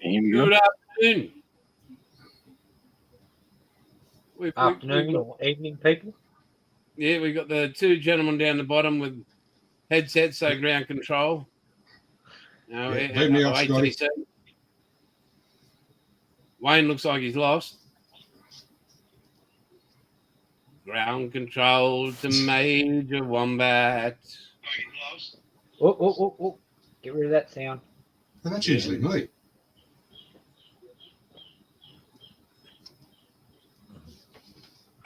Good afternoon. Afternoon or evening, people. Yeah, we got the two gentlemen down the bottom with headsets, so ground control. No, Leave me off, Scotty. Wayne looks like he's lost. Ground control to Major Wombat. Oh. Get rid of that sound. Well, that's usually me.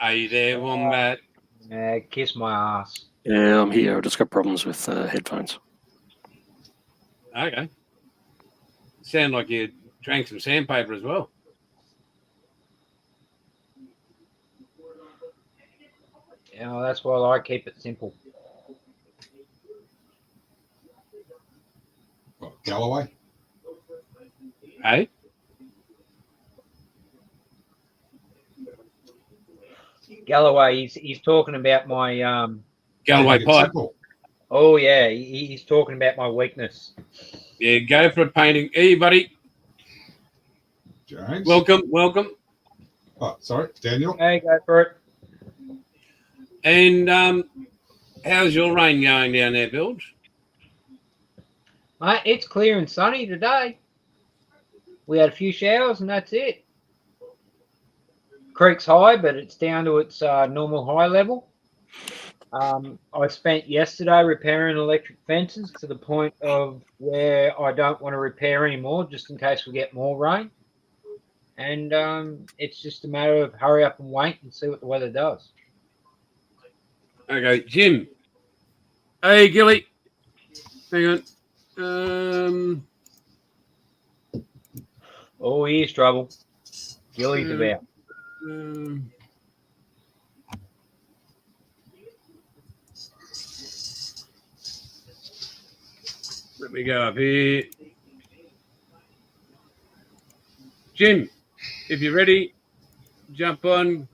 Are you there, Wombat? Kiss my ass. Yeah, I'm here. I've just got problems with headphones. Okay. Sound like you drank some sandpaper as well. Yeah, well, that's why I keep it simple. What, Galloway? Hey? Galloway, he's talking about my Galloway pipe. Oh yeah, he's talking about my weakness. Yeah, go for a painting. Hey, buddy. James? Welcome. Oh, sorry, Daniel? Hey, go for it. And how's your rain going down there, Bilge? Mate, it's clear and sunny today. We had a few showers and that's it. Creek's high, but it's down to its normal high level. I spent yesterday repairing electric fences to the point of where I don't want to repair anymore, just in case we get more rain. And it's just a matter of hurry up and wait and see what the weather does. Okay, Jim. Hey, Gilly. Hang on. Oh, here's trouble. Gilly's about. Let me go up here. Jim, if you're ready, jump on.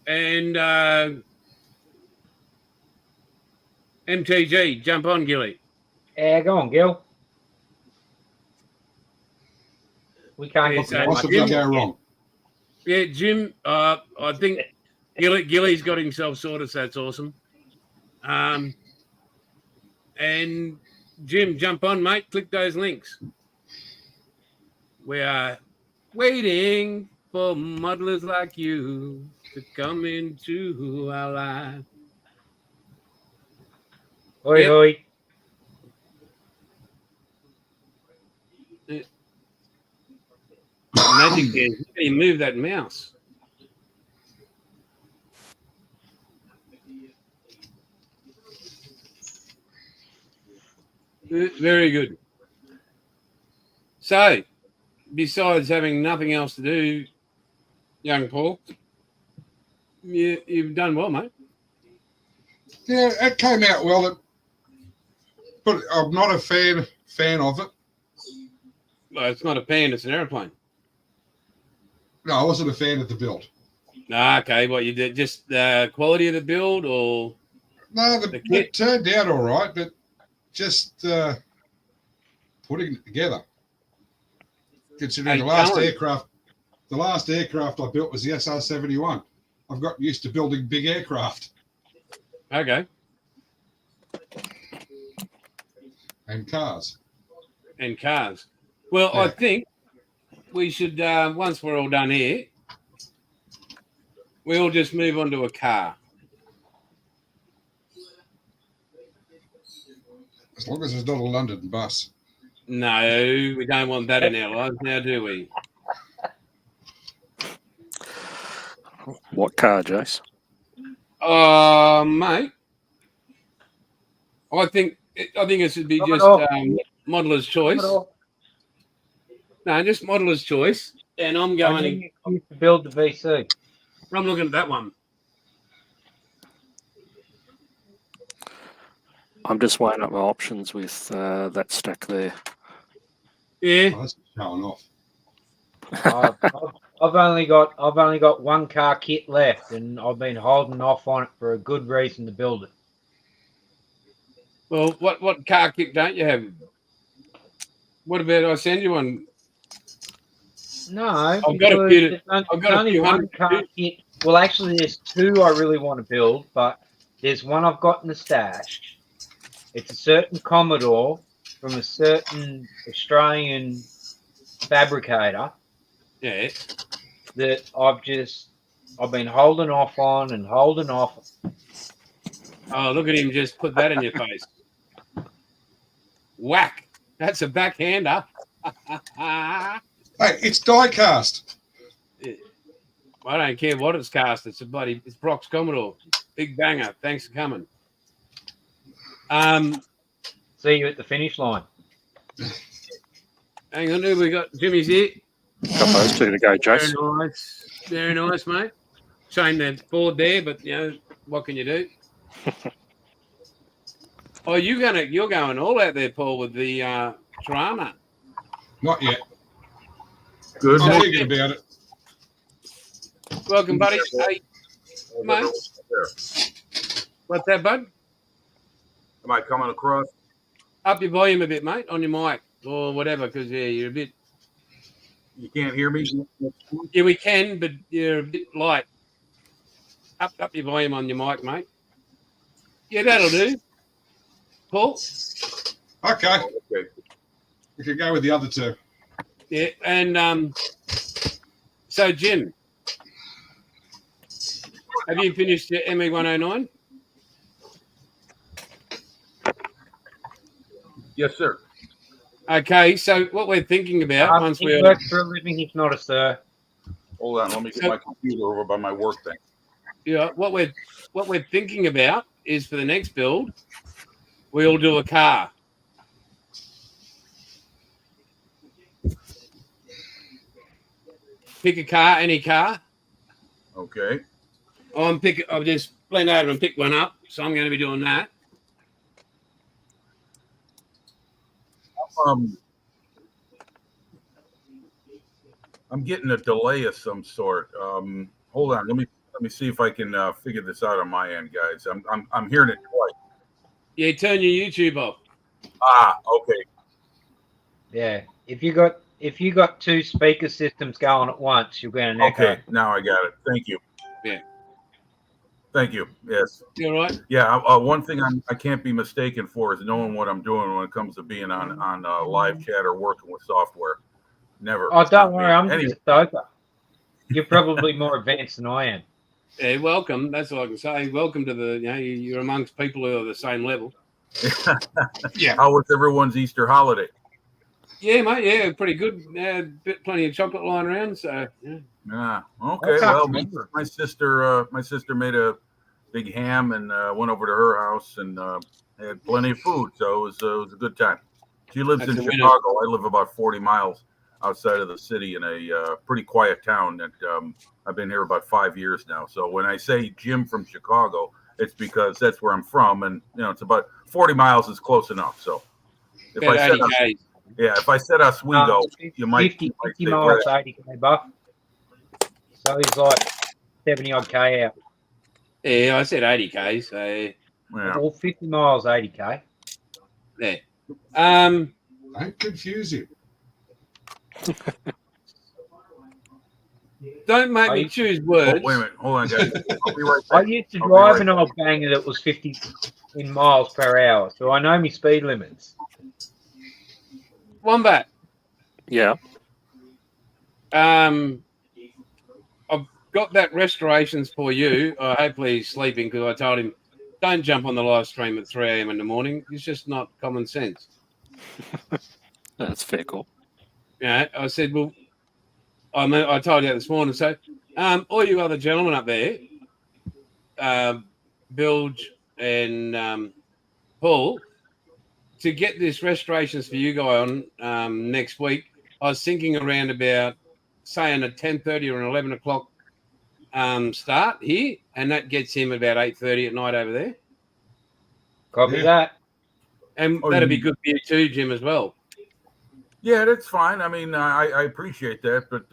And MTG, jump on, Gilly. Yeah, go on, Gil. We can't Yeah, get so What's going to go wrong? Yeah, Jim, I think Gilly's got himself sorted, so that's awesome. And Jim, jump on, mate. Click those links. We are waiting for modelers like you to come into our life. Hoi, hoi. Magic there. How do you move that mouse? Very good. So, besides having nothing else to do, young Paul, you've done well, mate. Yeah, it came out well, but I'm not a fan of it. Well, it's not a pan, it's an aeroplane. No, I wasn't a fan of the build. Okay, what you did, just the quality of the build or? No, it turned out all right, but just putting it together. Considering the last aircraft I built was the SR-71. I've got used to building big aircraft. Okay. And cars. Well, Yeah. I think we should, once we're all done here, we'll just move on to a car. As long as it's not a London bus. No, we don't want that in our lives now, do we? What car, Jace? Mate, I think it should be just modeller's choice. No, just modeller's choice. And I'm going to build the VC. I'm looking at that one. I'm just weighing up my options with that stack there. Yeah. Oh, that's showing off. I've only got one car kit left, and I've been holding off on it for a good reason to build it. Well, what car kit don't you have? What about I send you one? No, I've got a because few. there's I've got a only few one hundred. car kit. Well, actually, there's two I really want to build, but there's one I've got in the stash. It's a certain Commodore from a certain Australian fabricator Yeah. that I've been holding off on and holding off. Oh, look at him just put that in your face. Whack. That's a backhander. Hey, it's die cast. I don't care what it's cast. It's Brock's Commodore. Big banger. Thanks for coming. See you at the finish line. Hang on, we got Jimmy's here. Got those two to go, Jace. Very nice, mate. Shame they're bored there, but what can you do? Oh, you're going all out there, Paul, with the drama. Not yet. Good. I'm thinking about it. Welcome, buddy. Hey, mate. What's that, bud? Am I coming across? Up your volume a bit, mate, on your mic or whatever, because you're a bit. You can't hear me? Yeah, we can, but you're a bit light. Up your volume on your mic, mate. Yeah, that'll do. Paul? Okay. Okay. We could go with the other two. Yeah, and so, Jim, have you finished your ME 109? Yes, sir. Okay, so what we're thinking about once He we're works for a living. He's not a sir. Hold on. Let me get my computer over by my work thing. what we're thinking about is for the next build, we'll do a car. Pick a car, any car. Okay. I've just leaned over and picked one up, so I'm going to be doing that. I'm getting a delay of some sort. Hold on. Let me see if I can figure this out on my end, guys. I'm hearing it twice. Yeah, turn your YouTube off. Okay. Yeah. If you got two speaker systems going at once, you're going to echo. Okay. Now I got it. Thank you. Yeah. Thank you. Yes. You all right? Yeah. One thing I can't be mistaken for is knowing what I'm doing when it comes to being on live chat or working with software. Never. Oh, don't worry. I'm Anyway. just a stoker. You're probably more advanced than I am. Yeah, welcome. That's all I can say. Welcome to the, you're amongst people who are the same level. Yeah. How was everyone's Easter holiday? Yeah, mate. Yeah, pretty good. Plenty of chocolate lying around. So, yeah. Yeah. Okay. I can't Well, remember. my sister made a big ham and went over to her house and had plenty of food. So it was a good time. She lives That's in a winner. Chicago. I live about 40 miles outside of the city in a pretty quiet town that I've been here about 5 years now. So when I say Jim from Chicago, it's because that's where I'm from, and it's about 40 miles is close enough. So if About I said 80K. if I said Oswego, you might 50 say miles, where- 80k buff. So he's like 70 odd k out. Yeah, I said 80K. So, yeah. Well, 50 miles, 80k. there. Don't confuse you. Don't make me choose words. Oh, wait a minute, hold on, guys. I'll be right I back. used to I'll be drive right an old banger that was 50 in miles per hour, so I know my speed limits. Wombat. Yeah. I've got that restorations for you. Hopefully he's sleeping because I told him, don't jump on the live stream at 3 a.m. in the morning. It's just not common sense. That's fair call. I said, well, I told you that this morning. So, all you other gentlemen up there, Bilge and Paul, to get this restorations for you guy on next week, I was thinking around about saying a 10:30 or an 11 o'clock start here, and that gets him about 8:30 at night over there. Copy Yeah. that. And Oh, that'd be you- good for you too, Jim, as well. Yeah, that's fine. I mean, I appreciate that, but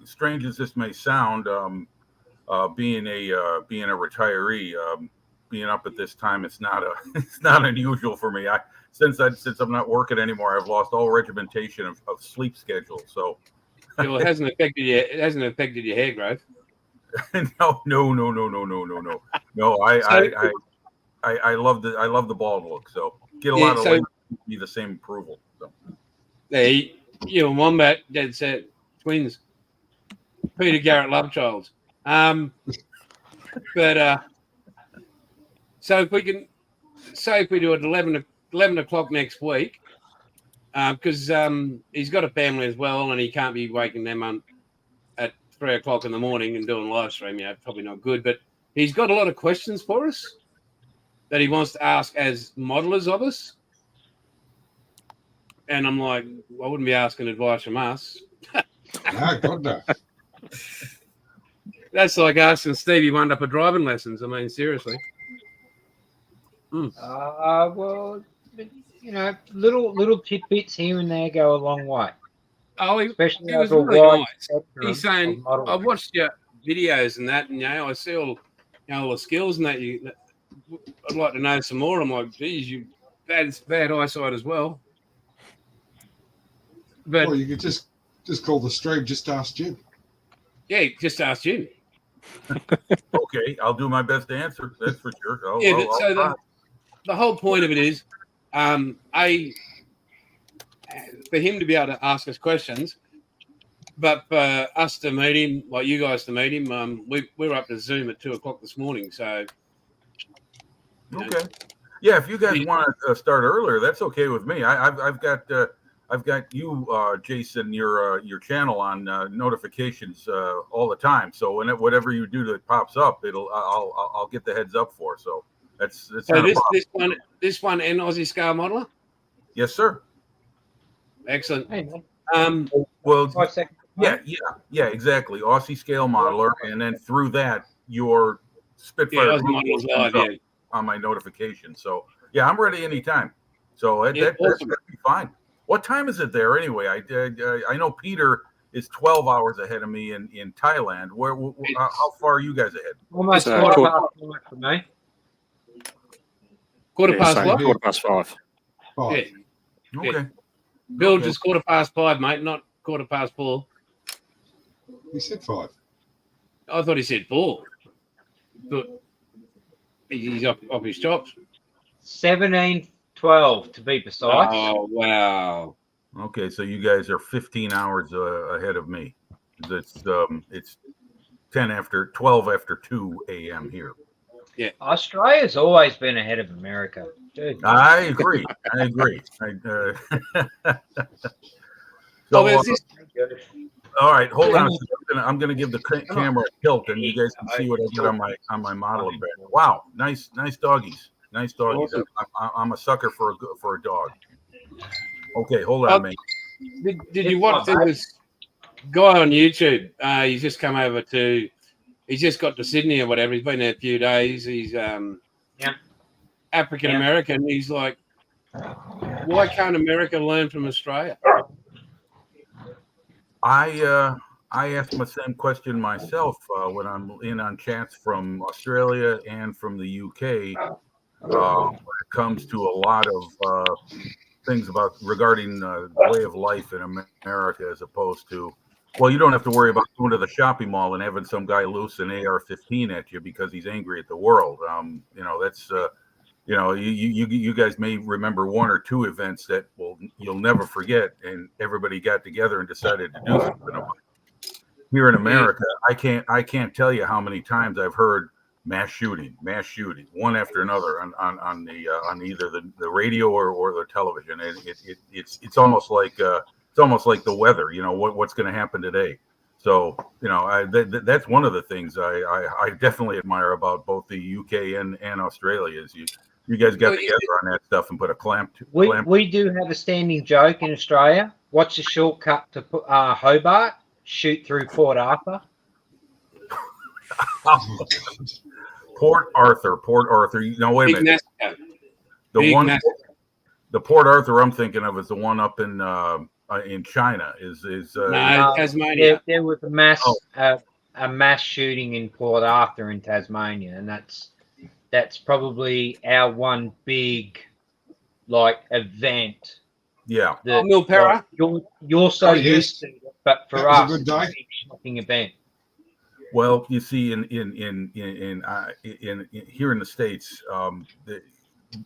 strange as this may sound, being a retiree, being up at this time, it's not it's not unusual for me. since I'm not working anymore, I've lost all regimentation of sleep schedule. So Well, it hasn't affected you. It hasn't affected your hair growth. no. I love the bald look. So get a lot of ladies to be the same approval. So. You and Wombat, dead set twins. Peter Garrett Lovechild. But so if we can say if we do it 11 o'clock next week, because he's got a family as well, and he can't be waking them up at 3 o'clock in the morning and doing live stream. Yeah, probably not good. But he's got a lot of questions for us that he wants to ask as modelers of us. And I'm like, I wouldn't be asking advice from us. No, God no. That's like asking Stevie Wonder for driving lessons. I mean, seriously. Well, you know, little tidbits here and there go a long way. Oh, Especially he was over really wide nice. spectrum He's saying, of modeling. I've watched your videos and that, and I see all, all the skills and that. I'd like to know some more. I'm like, geez, you bad eyesight as well. But Well, you could just call the stream Just Ask Jim. yeah, just ask Jim. Okay, I'll do my best to answer. That's for sure. The whole point of it is, for him to be able to ask us questions, but for us to meet him, like you guys to meet him, we're up to Zoom at 2 o'clock this morning. So, okay, yeah. If you guys want to start earlier, that's okay with me. I've got you, Jason, your channel on notifications all the time. So whatever you do that pops up, I'll get the heads up for. So that's so this one and Aussie Scale Modeler. Yes, sir. Excellent. Hey, man. Well, 5 seconds. yeah, exactly. Aussie Scale Modeler, and then through that your Spitfire Aussie Modelers Live, on my notification. So yeah, I'm ready anytime. So awesome. that's fine. What time is it there anyway? I know Peter is 12 hours ahead of me in Thailand. How far are you guys ahead? Almost Quarter for me. Quarter past same, what? 5:15. Five. Yeah. Okay. Bill Okay. just 5:15, mate, not 4:15. He said 5. I thought he said 4. But he's off his chops. 17:12 to be precise. Oh, wow. Okay, so you guys are 15 hours ahead of me. It's 12 after 2 a.m. here. Australia's always been ahead of America. Dude. I agree. So there's this. All right, hold on. I'm gonna give the camera a tilt, and you guys can see what I did on my model bed. Wow, nice doggies. Nice doggies. Awesome. I'm a sucker for a dog. Okay, hold on, mate. Did you watch this guy on YouTube? He's just come over to. He's just got to Sydney or whatever. He's been there a few days. He's African American. He's like, why can't America learn from Australia? I ask the same question myself when I'm in on chats from Australia and from the UK. When it comes to a lot of things regarding the way of life in America, as opposed to, well, you don't have to worry about going to the shopping mall and having some guy loose an AR-15 at you because he's angry at the world. That's you guys may remember one or two events that you'll never forget, and everybody got together and decided to do something about it. Here in America, I can't tell you how many times I've heard mass shooting, one after another on either the radio or the television. And it's almost like the weather. You know what's going to happen today. So that's one of the things I definitely admire about both the UK and Australia is you guys got together on that stuff and put a clamp. We do have a standing joke in Australia. What's the shortcut to Hobart? Shoot through Port Arthur. Port Arthur. No, wait a minute. The Port Arthur I'm thinking of is the one up in China. Tasmania. There was a mass shooting in Port Arthur in Tasmania, and that's probably our one big, like event. Yeah. That, Milpera? like, you're so yes. used to it, but for That was a us, good it's day. a big shocking event. Well, you see, in here in the States,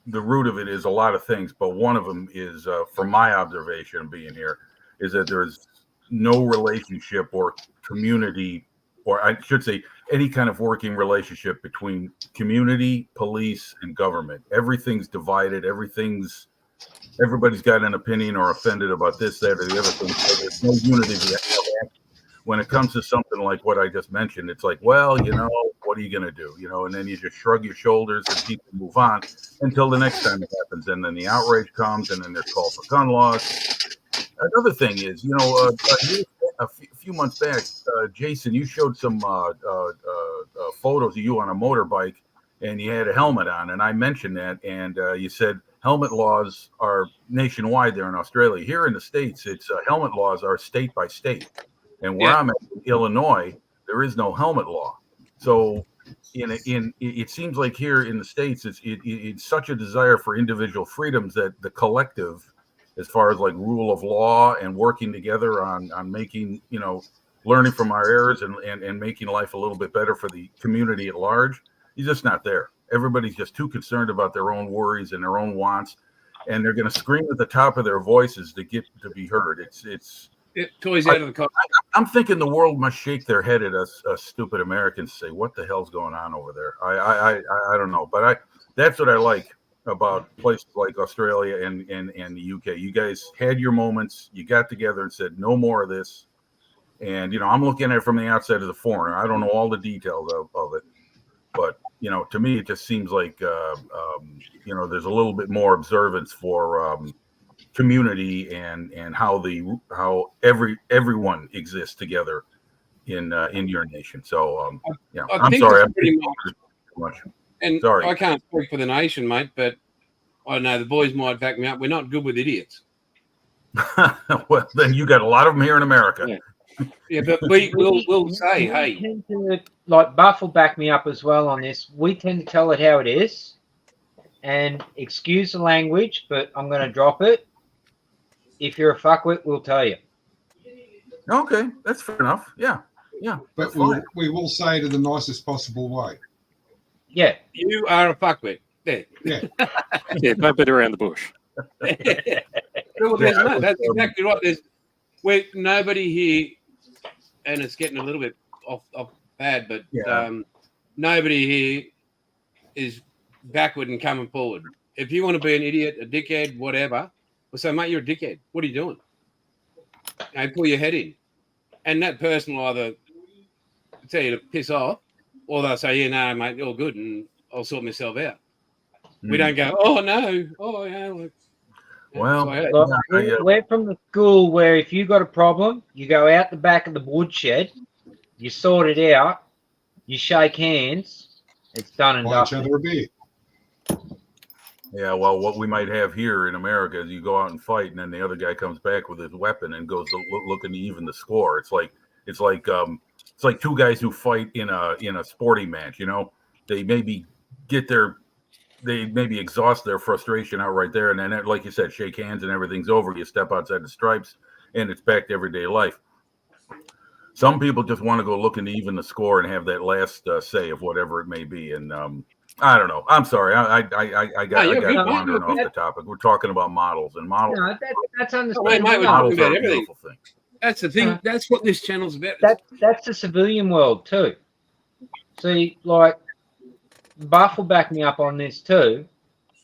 the root of it is a lot of things, but one of them is, from my observation being here, is that there's no relationship or community, or I should say, any kind of working relationship between community, police, and government. Everything's divided. Everybody's got an opinion or offended about this, that, or the other thing. So there's no unity. When it comes to something like what I just mentioned, it's like, well, what are you going to do? And then you just shrug your shoulders and people move on until the next time it happens. And then the outrage comes, and then there's call for gun laws. Another thing is, a few months back, Jason, you showed some photos of you on a motorbike, and you had a helmet on. And I mentioned that, and you said helmet laws are nationwide there in Australia. Here in the States, it's helmet laws are state by state. And where I'm at, in Illinois, there is no helmet law. So it seems like here in the States, it's such a desire for individual freedoms that the collective, as far as like rule of law and working together on making, learning from our errors and making life a little bit better for the community at large, is just not there. Everybody's just too concerned about their own worries and their own wants, and they're going to scream at the top of their voices to get to be heard. Toys out of the car. I'm thinking the world must shake their head at us stupid Americans, say, what the hell's going on over there? I don't know, but that's what I like about places like Australia and the UK. You guys had your moments. You got together and said, no more of this. And, I'm looking at it from the outside as a foreigner. I don't know all the details of it. But, to me, it just seems like, there's a little bit more observance for community and how everyone exists together in your nation. So, I'm sorry. I'm pretty much. And sorry. I can't speak for the nation, mate, but I know the boys might back me up. We're not good with idiots. Well, then you got a lot of them here in America. Yeah, but we'll say, hey. We tend to, like, Buff will back me up as well on this. We tend to tell it how it is. And excuse the language, but I'm going to drop it. If you're a fuckwit, we'll tell you. Okay, that's fair enough. Yeah. But we will say it in the nicest possible way. Yeah. You are a fuckwit. There. Yeah. Yeah, no better around the bush. Well, that's exactly right. Nobody here, and it's getting a little bit off bad, but nobody here is backward and coming forward. If you want to be an idiot, a dickhead, whatever, we'll say, mate, you're a dickhead. What are you doing? Pull your head in. And that person will either tell you to piss off, or they'll say, yeah, no, mate, you're good, and I'll sort myself out. We don't go, oh, no. Oh, yeah. Well, we're from the school where if you got a problem, you go out the back of the woodshed, you sort it out, you shake hands, it's done and Buy each done. other a beer. Yeah, well, what we might have here in America is you go out and fight, and then the other guy comes back with his weapon and goes looking to even the score. It's like two guys who fight in a sporting match. They maybe exhaust their frustration out right there, and then, like you said, shake hands and everything's over. You step outside the stripes, and it's back to everyday life. Some people just want to go looking to even the score and have that last say of whatever it may be, and I don't know. I'm sorry. I got wandering off the topic. We're talking about models and models. No, that's understandable. Mate, we're Models talking about are a everything. beautiful thing. That's the thing. That's what this channel's about. That's the civilian world too. See, like, Buff will back me up on this too.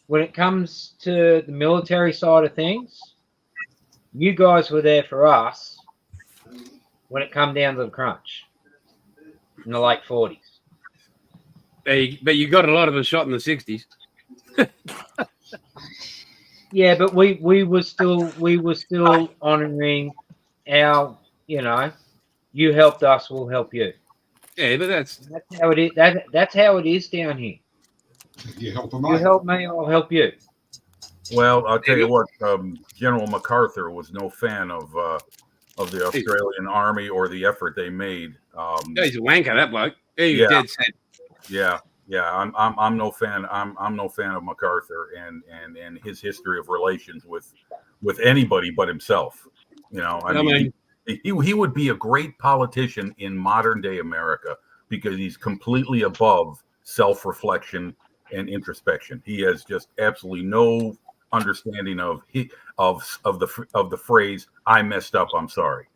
When it comes to the military side of things, you guys were there for us when it come down to the crunch in the late 40s. But you got a lot of us shot in the 60s. Yeah, but we were still honouring our, you helped us, we'll help you. Yeah, but that's how it is. That's how it is down here. You help them You out. help me, I'll help you. Well, I'll tell you what. General MacArthur was no fan of the Australian Army or the effort they made. he's a wanker, that bloke. He was dead set. Yeah. Yeah, I'm no fan. I'm no fan of MacArthur and his history of relations with anybody but himself. You know, I mean he would be a great politician in modern day America because he's completely above self-reflection and introspection. He has just absolutely no understanding of the phrase "I messed up, I'm sorry."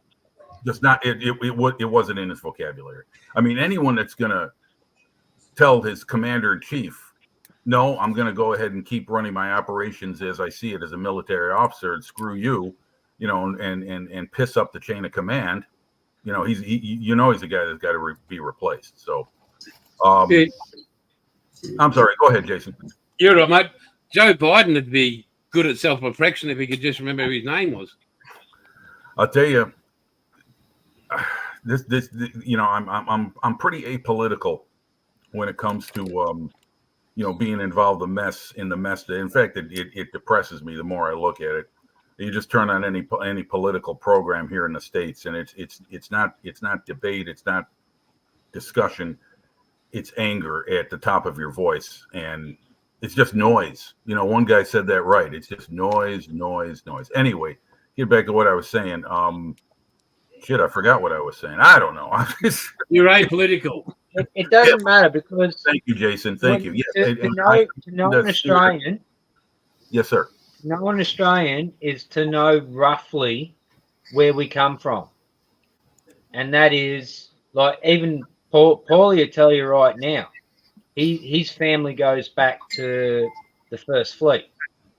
Just not it wasn't in his vocabulary. I mean, anyone that's gonna tell his commander in chief, no, I'm going to go ahead and keep running my operations as I see it as a military officer, and screw you, you know, and piss up the chain of command. You know, he's a guy that's got to be replaced. So, I'm sorry. Go ahead, Jason. You're right, mate. Joe Biden would be good at self-reflection if he could just remember who his name was. I'll tell you, this you know, I'm pretty apolitical when it comes to you know, being involved in the mess. In fact, it depresses me the more I look at it. You just turn on any political program here in the States, and it's not debate, it's not discussion, it's anger at the top of your voice, and it's just noise. You know, one guy said that right. It's just noise. Anyway, get back to what I was saying. Shit, I forgot what I was saying. I don't know. You're apolitical. It doesn't matter because. Thank you, Jason. Thank you. Yes, to know an Australian. Yes, sir. To know an Australian is to know roughly where we come from, and that is like even Paulie will tell you right now. His family goes back to the First Fleet.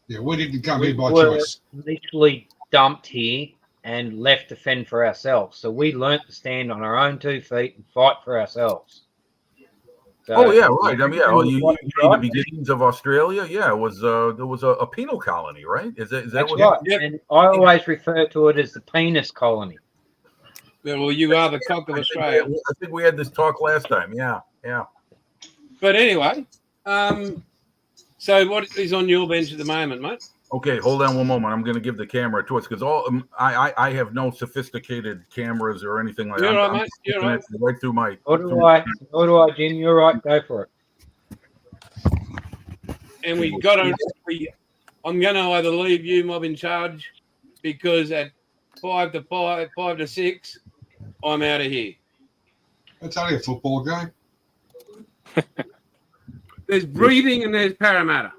Yeah, we didn't come here by choice. Literally dumped here and left to fend for ourselves. So we learnt to stand on our own 2 feet and fight for ourselves. So, yeah, right. I mean, yeah. You the beginnings of Australia. Yeah, it was there was a penal colony, right? Is that that's what? right? Yep. And I always refer to it as the penis colony. Yeah, well, you are the cock of Australia. I think we had this talk last time. Yeah. But anyway, so what is on your bench at the moment, mate? Okay, hold on one moment. I'm going to give the camera a twist because I have no sophisticated cameras or anything like that. You're right, mate. You're right. Right through my. Nor do I, Jim. You're right. Go for it. And we got to. I'm going to either leave you mob in charge because at 5 to 6, I'm out of here. It's only a football game. There's breathing and there's Parramatta.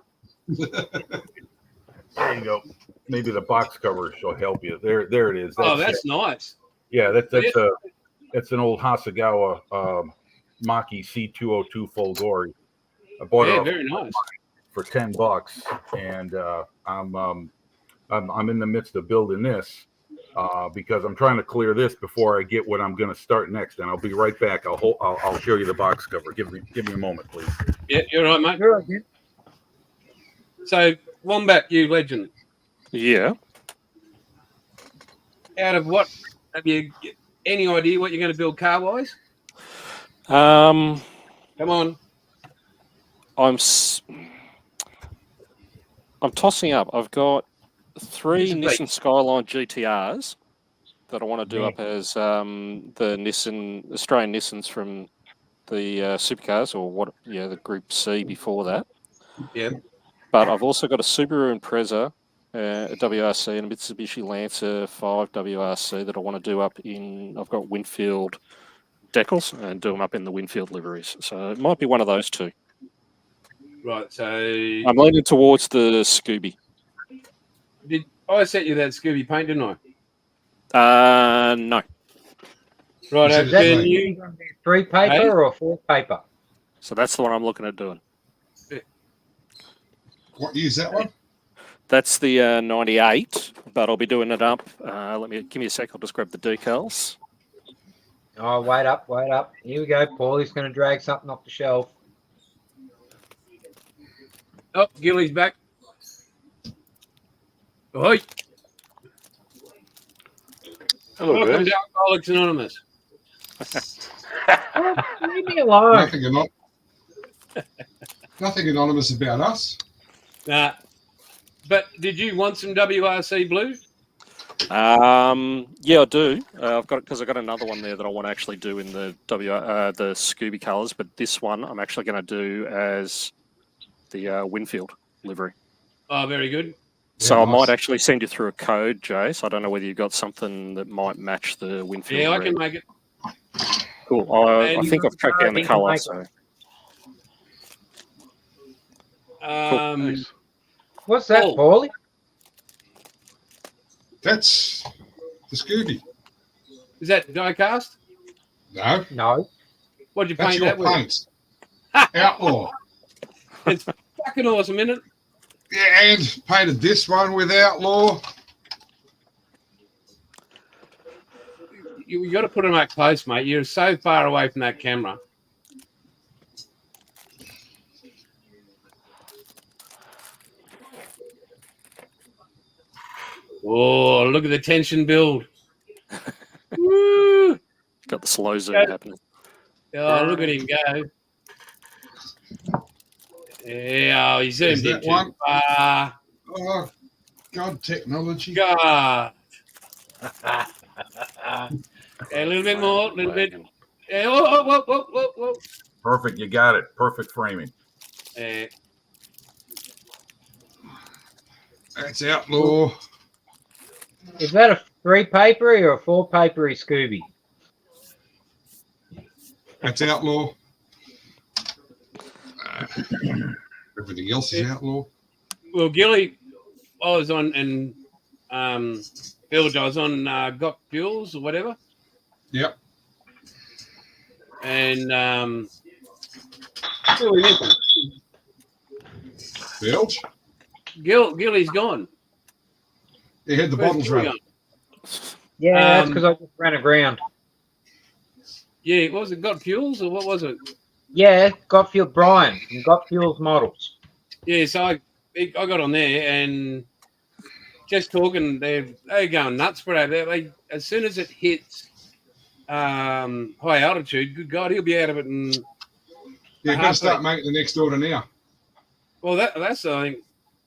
There you go. Maybe the box cover shall help you. There it is. That's nice. Yeah, that's an old Hasegawa Maki C202 Folgore. I bought it very nice for $10, and I'm in the midst of building this because I'm trying to clear this before I get what I'm going to start next. And I'll be right back. I'll show you the box cover. Give me a moment, please. Yeah, you're right, mate. You're right, Jim. So, Wombat, you legend. Yeah. Out of what? Have you any idea what you're going to build car-wise? Um, Come on. I'm tossing up. I've got 3 Nissan Skyline GTRs that I want to do up as the Australian Nissans from the supercars, or the Group C before that. Yeah. But I've also got a Subaru Impreza, a WRC, and a Mitsubishi Lancer 5 WRC that I want to do up in. I've got Winfield decals and do them up in the Winfield liveries. So it might be one of those 2. Right. So I'm leaning towards the Scooby. Did I set you that Scooby paint, didn't I? No. Right. Is that you 3 paper or 4 paper? So that's the one I'm looking at doing. What year's that one? That's the 98, but I'll be doing it up. Give me a sec. I'll just grab the decals. Oh, wait up. Here we go. Paulie's going to drag something off the shelf. Oh, Gilly's back. Oi. Hello, Welcome guys. to Alcoholics Anonymous. Leave me alone. Nothing anonymous about us. Nah. But did you want some WRC blue? Yeah, I do. I've got another one there that I want to actually do in the the Scooby colours, but this one I'm actually going to do as the Winfield livery. Oh, very good. So Yeah, I might nice. actually send you through a code, Jace. I don't know whether you've got something that might match the Winfield. Yeah, I red. can make it. Cool. I And- think I've tracked down the You can colour. make So Nice. What's that, Oh. Paulie? That's the Scooby. Is that die cast? No, No. What'd you that's paint your that with? paint. Outlaw. It's fucking awesome, isn't it? Yeah, and painted this one with Outlaw. You got to put them up close, mate. You're so far away from that camera. Oh, look at the tension build. Woo! got the slow zoom Yeah. happening. Oh, look at him go. Yeah, he zoomed Is in that too one? far. Oh, God, technology. God. A little bit more, a little bit. Yeah, whoa. Perfect. You got it. Perfect framing. That's Outlaw. Is that a 3-papery or a 4-papery Scooby? That's Outlaw. Everything else is Outlaw. Well, Gilly, I was on, and Bilge, I was on Got Fuels or whatever. Yep. And who are we missing? Bilge. Gilly's gone. He had the Where's bottles Gilly running. gone? Yeah, that's Um, because I just ran aground. Yeah, what was it? Got Fuels or what was it? Yeah, got fuel Brian and got fuels models. Yeah, so I got on there and just talking. They're going nuts for it. They, as soon as it hits high altitude, good God, he'll be out of it. And Yeah, you're going to start making the next order now. well, that's I think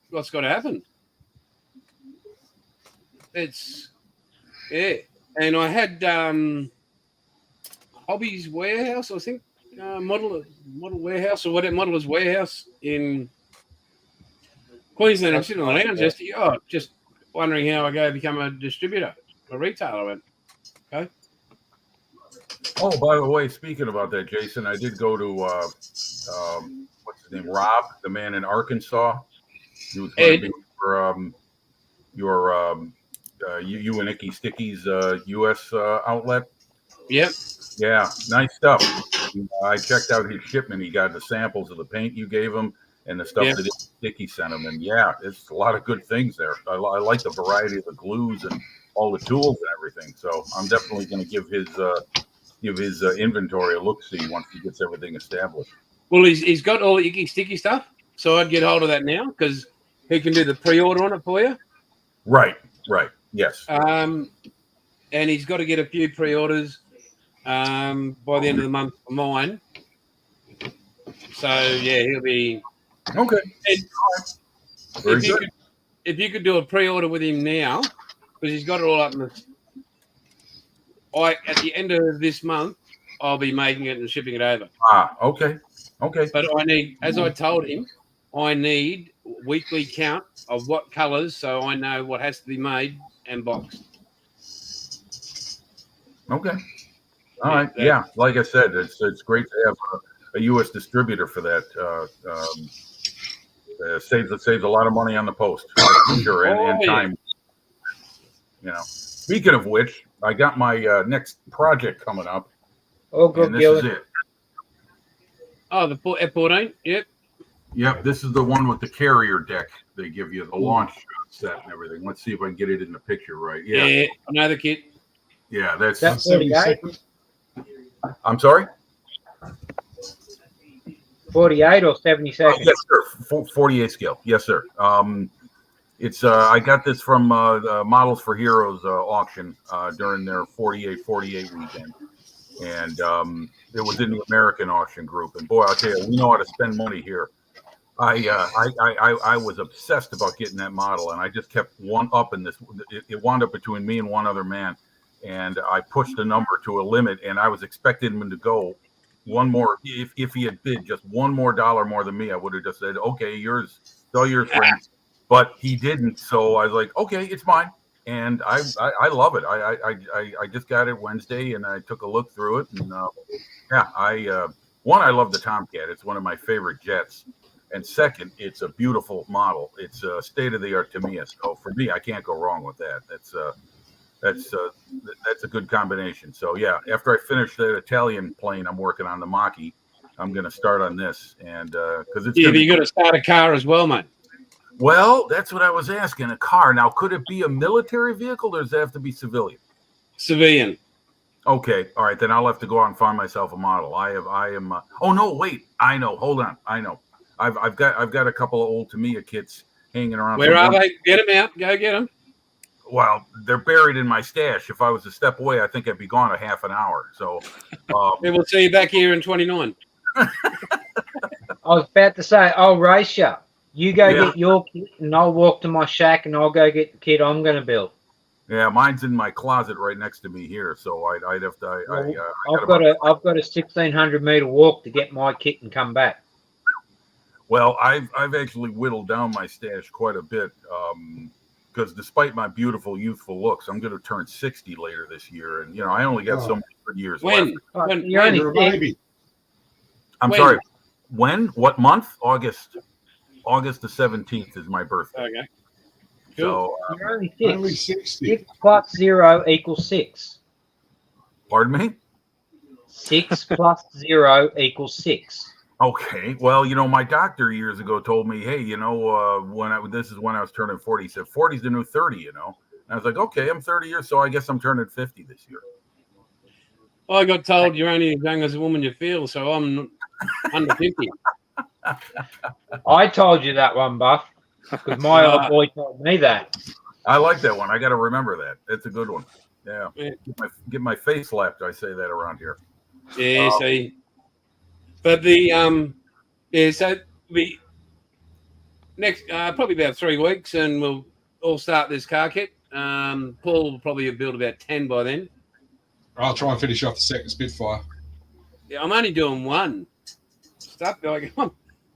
what's got to happen. It's and I had Hobby's Warehouse, I think, model warehouse or whatever, Modeler's Warehouse in Queensland. I'm sitting on the lounge just wondering how I go become a distributor, a retailer. I went, okay. Oh, by the way, speaking about that, Jason, I did go to what's his name, Rob, the man in Arkansas. He was going to be for you and Icky Sticky's U.S. outlet. Yep. Yeah, nice stuff. I checked out his shipment. He got the samples of the paint you gave him and the stuff that Sticky sent him. And yeah, it's a lot of good things there. I like the variety of the glues and all the tools and everything. So I'm definitely going to give his inventory a look-see once he gets everything established. Well, he's got all the Icky Sticky stuff, so I'd get hold of that now because he can do the pre-order on it for you. Right. Yes. And he's got to get a few pre-orders by the end of the month for mine. So yeah, he'll be okay. If you could do a pre-order with him now, because he's got it all up in the. At the end of this month, I'll be making it and shipping it over. Okay. But I need, as I told him, I need weekly count of what colours, so I know what has to be made and boxed. Okay. All right. Yeah. Like I said, it's great to have a U.S. distributor for that. Saves a lot of money on the post, for sure, and time. You know. Speaking of which, I got my next project coming up. Oh, good, and this is it. Oh, the F14. Yep. Yep. This is the one with the carrier deck. They give you the launch set and everything. Let's see if I can get it in the picture right. Yeah. I know the kit. Yeah, that's 48. I'm sorry. 48 or 72nd? Yes, sir. 48 scale. Yes, sir. It's I got this from the Models for Heroes auction during their 48 weekend, and it was in the American auction group. And boy, I'll tell you, we know how to spend money here. I was obsessed about getting that model, and I just kept one up in this. It wound up between me and one other man, and I pushed the number to a limit, and I was expecting him to go one more. If he had bid just $1 more more than me, I would have just said, "Okay, yours, all yours, friend." But he didn't, so I was like, "Okay, it's mine." And I love it. I just got it Wednesday, and I took a look through it, and I love the Tomcat. It's one of my favorite jets. And second, it's a beautiful model. It's state of the art to me. So for me, I can't go wrong with that. That's a good combination. So yeah, after I finish that Italian plane, I'm working on the Mach-E. I'm going to start on this, and because it's you got to start a car as well, mate. Well, that's what I was asking. A car. Now, could it be a military vehicle, or does it have to be civilian? Civilian. Okay. All right. Then I'll have to go out and find myself a model. I am. Oh no! Wait. I know. Hold on. I know. I've got a couple of old Tamiya kits hanging around. Where are they? Get them out. Go get them. Well, they're buried in my stash. If I was to step away, I think I'd be gone a half an hour. So we'll see you back here in 29. I was about to say, I'll race you. You go get your kit, and I'll walk to my shack, and I'll go get the kit I'm going to build. Yeah, mine's in my closet right next to me here, so I'd have to. I've got a 1,600 meter walk to get my kit and come back. Well, I've actually whittled down my stash quite a bit because despite my beautiful youthful looks, I'm going to turn 60 later this year, and I only got so many good years left. You're only You're a baby. I'm sorry. When? What month? August the 17th is my birthday. Okay. So you're only 6. Only 60. 6 plus 0 equals 6. Pardon me? 6 plus 0 equals 6. Okay. Well, my doctor years ago told me, hey, this is when I was turning 40. He said 40 is the new 30. And I was like, okay, I'm 30 years, so I guess I'm turning 50 this year. Well, I got told you're only as young as the woman you feel, so I'm under 50. I told you that one, Buff, because my old boy told me that. I like that one. I got to remember that. It's a good one. Yeah. Get my face slapped. I say that around here. Yeah, see. But so we next probably about 3 weeks, and we'll all start this car kit. Paul will probably build about 10 by then. I'll try and finish off the second Spitfire. Yeah, I'm only doing one. Stop going on.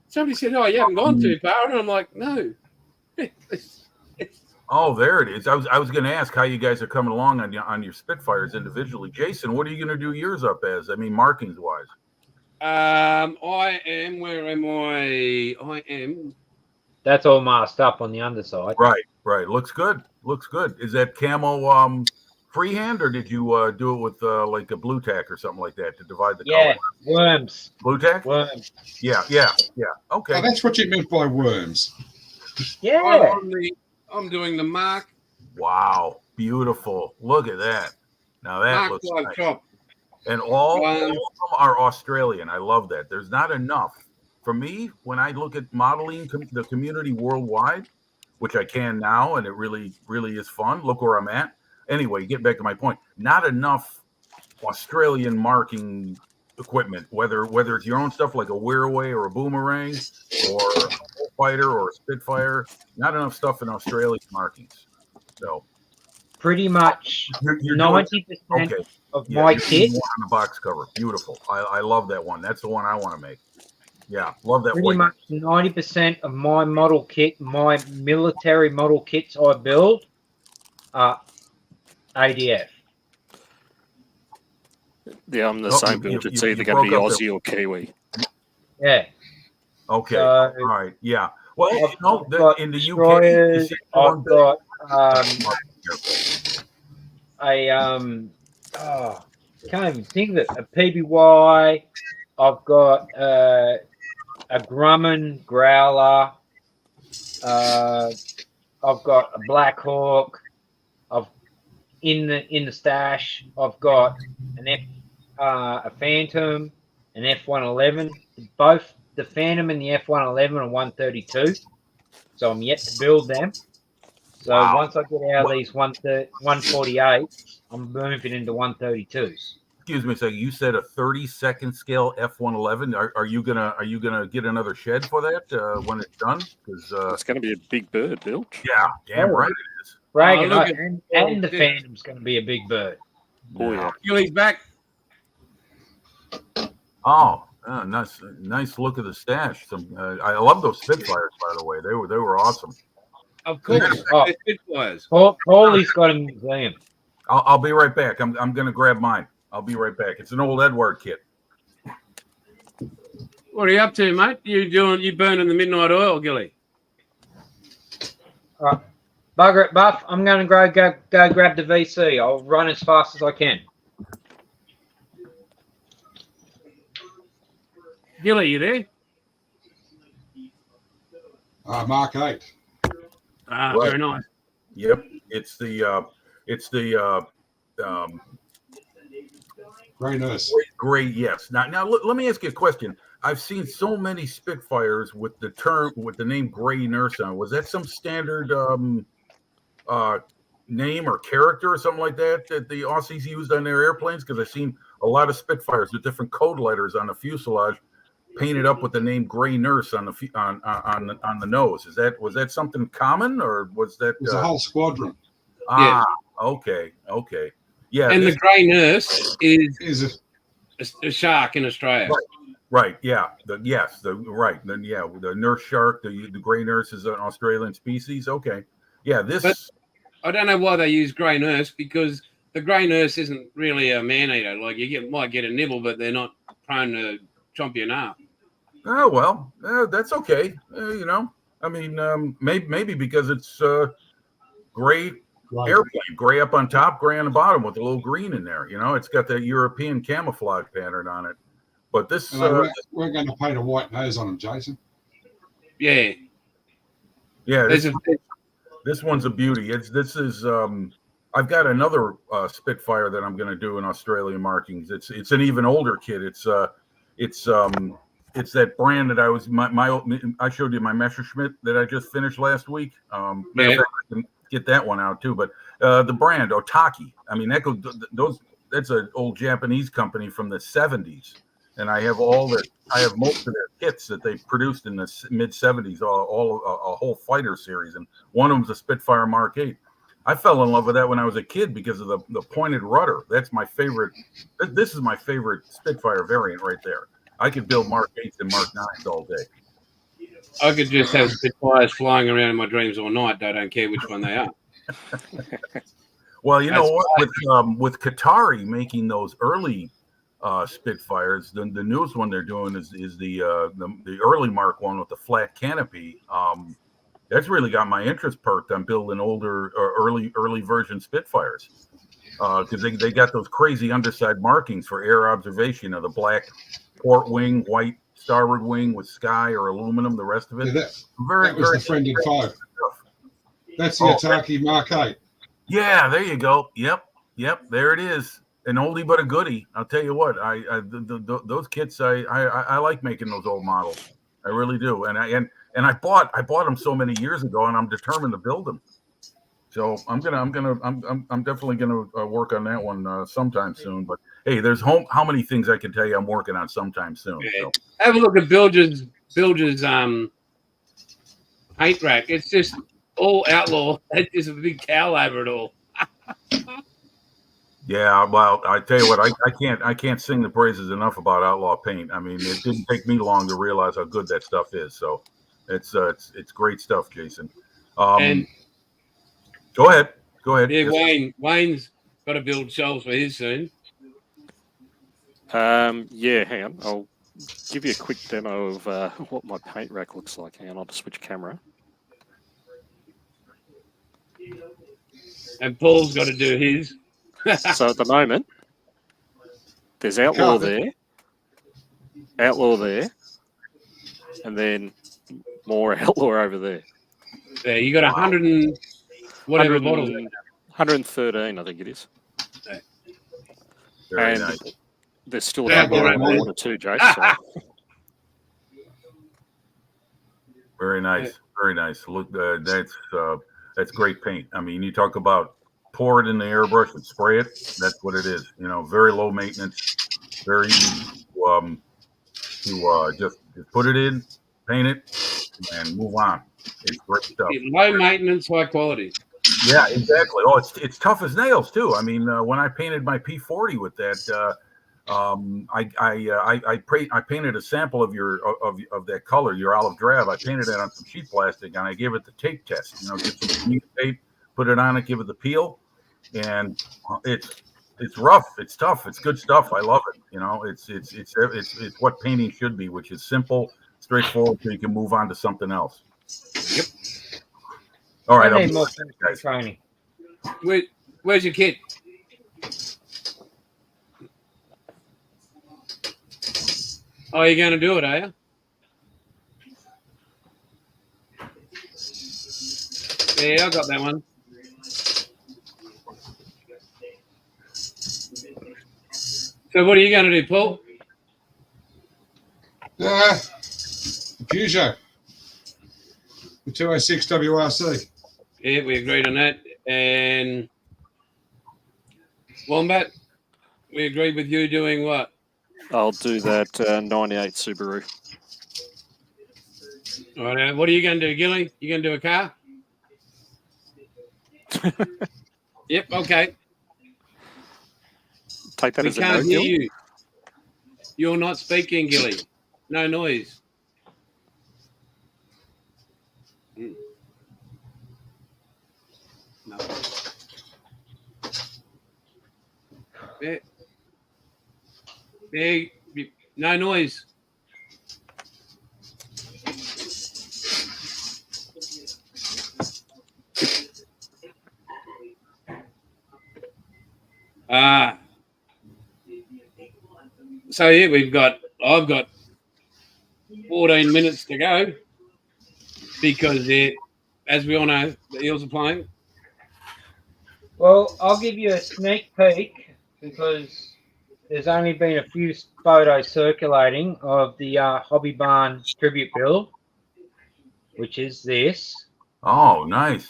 Somebody said, "Oh, you haven't gone too far," and I'm like, "No." Oh, there it is. I was going to ask how you guys are coming along on your Spitfires individually. Jason, what are you going to do yours up as? I mean, markings wise. I am. Where am I? I am. That's all masked up on the underside. Right. Looks good. Is that camo freehand, or did you do it with like a blue tack or something like that to divide the color? Worms. Blue tack? Worms. Yeah. Okay. Oh, that's what you meant by worms. Yeah. I'm doing the mark. Wow. Beautiful. Look at that. Now that Mark looks like nice. top. And all of them are Australian. I love that. There's not enough. For me, when I look at modeling the community worldwide, which I can now, and it really, really is fun. Look where I'm at. Anyway, get back to my point. Not enough Australian marking equipment, whether it's your own stuff like a Wearaway or a Boomerang or a Fighter or a Spitfire. Not enough stuff in Australian markings. So pretty much you're 90% of my kit on the box cover. Beautiful. I love that one. That's the one I want to make. Yeah, love that. Pretty much 90% of my model kit, my military model kits I build are ADF. Yeah, I'm the same build. It's either going to be Aussie or Kiwi. Yeah. Okay. So, all right. Yeah. Well, in the UK, I've got can't even think of it. A PBY. I've got a Grumman Growler. I've got a Black Hawk. In the stash, I've got a Phantom, an F111. Both the Phantom and the F111 are 132. So I'm yet to build them. So once I get out of these 148, I'm moving into 132s. excuse me a second. You said a 32nd scale F-111. Are you gonna get another shed for that when it's done? Because It's going to be a big bird, Bill. yeah, damn right it is. Reagan, look at- and the Phantom's going to be a big bird. Oh, yeah. Gilly's back. Oh, nice look at the stash. I love those Spitfires, by the way. They were awesome. Of course. Oh. It was. Paulie's got a museum. I'll be right back. I'm gonna grab mine. I'll be right back. It's an old EDuard kit. What are you up to, mate? You burning the midnight oil, Gilly? All right. Bugger it, Buff. I'm going to go grab the VC. I'll run as fast as I can. Gilly, you there? Mark 8. Ah, Right. very nice. Yep, it's the Grey Nurse. gray. Yes. Now let me ask you a question. I've seen so many Spitfires with the name Gray Nurse on. Was that some standard name or character or something like that the Aussies used on their airplanes? Because I've seen a lot of Spitfires with different code letters on the fuselage, painted up with the name Gray Nurse on the nose. Was that something common, or was that? It was a whole squadron. Okay. Yeah. And the grey nurse is Is it? a shark in Australia. Right. Yeah. The nurse shark. The gray nurse is an Australian species. Okay. Yeah. But I don't know why they use grey nurse, because the grey nurse isn't really a man eater. Like might get a nibble, but they're not prone to chomp you in half. Oh well, that's okay. I mean, maybe because it's gray airplane, gray up on top, gray on the bottom, with a little green in there. It's got that European camouflage pattern on it. But this, we're going to paint a white nose on him, Jason. Yeah. Yeah. This one's a beauty. I've got another Spitfire that I'm going to do in Australian markings. It's an even older kit. It's that brand that I showed you my Messerschmitt that I just finished last week. Matter of fact, I can get that one out too. But the brand Otaki. I mean, that's an old Japanese company from the 70s, and I have most of their kits that they produced in the mid 70s, a whole fighter series, and one of them's a Spitfire Mark 8. I fell in love with that when I was a kid because of the pointed rudder. That's my favorite. This is my favorite Spitfire variant right there. I could build Mark 8s and Mark 9s all day. I could just have Spitfires flying around in my dreams all night. I don't care which one they are. Well, you know what? With Qatari making those early Spitfires, the newest one they're doing is the early Mark 1 with the flat canopy. That's really got my interest perked on building older early version Spitfires, because they got those crazy underside markings for air observation of the black port wing, white starboard wing with sky or aluminum, the rest of it. Yeah, that was the Friended 5. That's the Otaki Mark 8. Yeah, there you go. Yep, there it is. An oldie but a goodie. I'll tell you what. Those kits. I like making those old models. I really do. And I bought them so many years ago, and I'm determined to build them. So I'm definitely gonna work on that one sometime soon. But hey, there's how many things I can tell you I'm working on sometime soon. Yeah. So. Have a look at Bilge's paint rack. It's just all outlaw. There's a big towel over it all. Yeah, well, I tell you what, I can't sing the praises enough about Outlaw Paint. I mean, it didn't take me long to realize how good that stuff is. So it's great stuff, Jason. And go ahead. yeah, Yes. Wayne's got to build shelves for his soon. Yeah, hang on. I'll give you a quick demo of what my paint rack looks like. Hang on, I'll just switch camera. And Paul's got to do his. So at the moment, there's Outlaw there, and then more Outlaw over there. Yeah, you got 100 and whatever bottles. 113, I think it is. Very and nice. there's still Yeah, a couple around right. there too, Jace. So. Very nice. Very nice. Look, that's great paint. I mean, you talk about pour it in the airbrush and spray it. That's what it is. You know, very low maintenance, very easy to just put it in, paint it, and move on. It's great stuff. Low maintenance, high quality. Yeah, exactly. Oh, it's tough as nails too. I mean, when I painted my P40 with that, I painted a sample of of that color, your olive drab. I painted it on some sheet plastic and I gave it the tape test. You know, get some tape, put it on it, give it the peel, and it's rough, it's tough, it's good stuff. I love it. You know, it's what painting should be, which is simple, straightforward, so you can move on to something else. Yep. All right, I need more training. Where's your kid? Oh, you're going to do it, are you? Yeah, I got that one. So what are you going to do, Paul? Peugeot. The 206 WRC. Yeah, we agreed on that. And Wombat, we agreed with you doing what? I'll do that 98 Subaru. All right. What are you going to do, Gilly? You going to do a car? Yep. Okay. Take that We as a can't no, hear Gil. you. You're not speaking, Gilly. No noise. No. There, no noise. So yeah, I've got 14 minutes to go because as we all know, the Eels are playing. Well, I'll give you a sneak peek because there's only been a few photos circulating of the Hobby Barn tribute build, which is this. Oh, nice.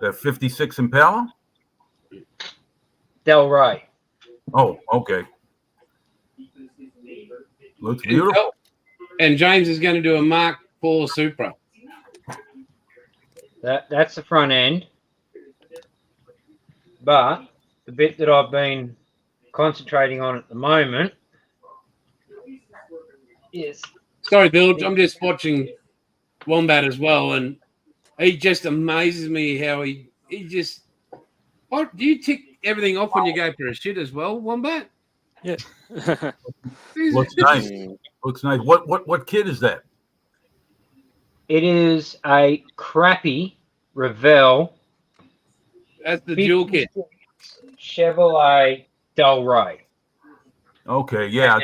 The 56 Impala? Del Rey. Oh, okay. Looks beautiful. And James is going to do a Mark IV Supra. That's the front end. But the bit that I've been concentrating on at the moment is... Sorry, Bill, I'm just watching Wombat as well, and he just amazes me how he just... Oh, do you tick everything off when you go for a shit as well, Wombat? Yeah. Looks nice. Looks nice. What kit is that? It is a crappy Revell. That's the dual kit. Chevrolet Del Rey. Okay, yeah.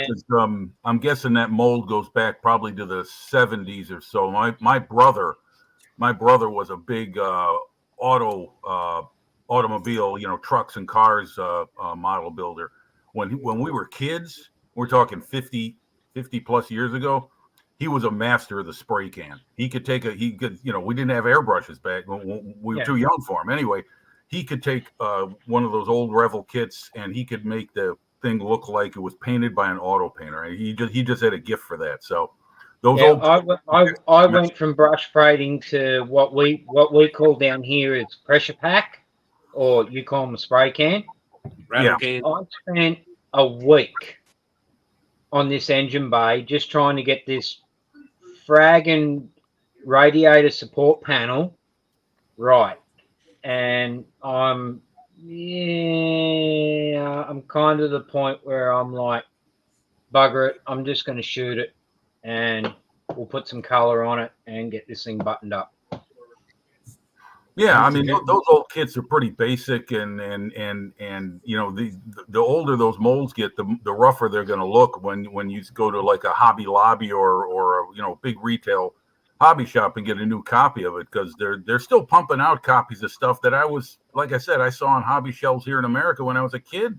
I'm guessing that mold goes back probably to the 70s or so. My brother was a big automobile, you know, trucks and cars model builder. When we were kids, we're talking 50 plus years ago, he was a master of the spray can. He could, you know, we didn't have airbrushes back. We were too young for him. Anyway, he could take one of those old Revel kits and he could make the thing look like it was painted by an auto painter. He just had a gift for that. So those old. I went from brush braiding to what we call down here is pressure pack, or you call them a spray can. Rattle can. I spent a week on this engine bay just trying to get this fragging radiator support panel right. And I'm kind of the point where I'm like, bugger it, I'm just going to shoot it and we'll put some color on it and get this thing buttoned up. Yeah, I mean those old kits are pretty basic, and you know the older those molds get, the rougher they're going to look when you go to like a Hobby Lobby or you know big retail hobby shop and get a new copy of it, because they're still pumping out copies of stuff that I saw on hobby shelves here in America when I was a kid.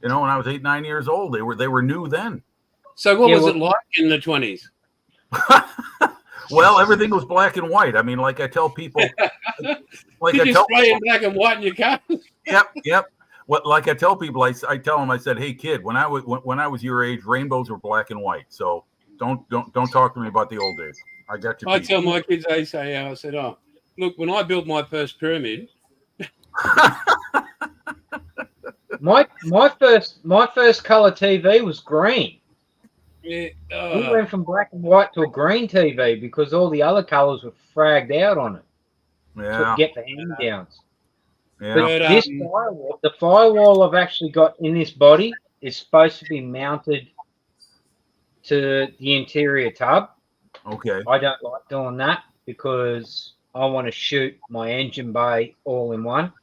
You know, when I was 8-9 years old, they were new then. So what was it like in the 20s? Well, everything was black and white. I mean, like I tell people, Did you spray in black and white in your car? Yep. What, like I tell people, I tell them, I said, hey kid, when I was your age, rainbows were black and white. So don't talk to me about the old days. I got you. I tell my kids, I said, oh, look, when I built my first pyramid. My first color TV was green. Yeah, We went from black and white to a green TV because all the other colors were fragged out on it. Yeah. To get the hand downs. Yeah. But this firewall, the firewall I've actually got in this body is supposed to be mounted to the interior tub. Okay. I don't like doing that because I want to shoot my engine bay all in one.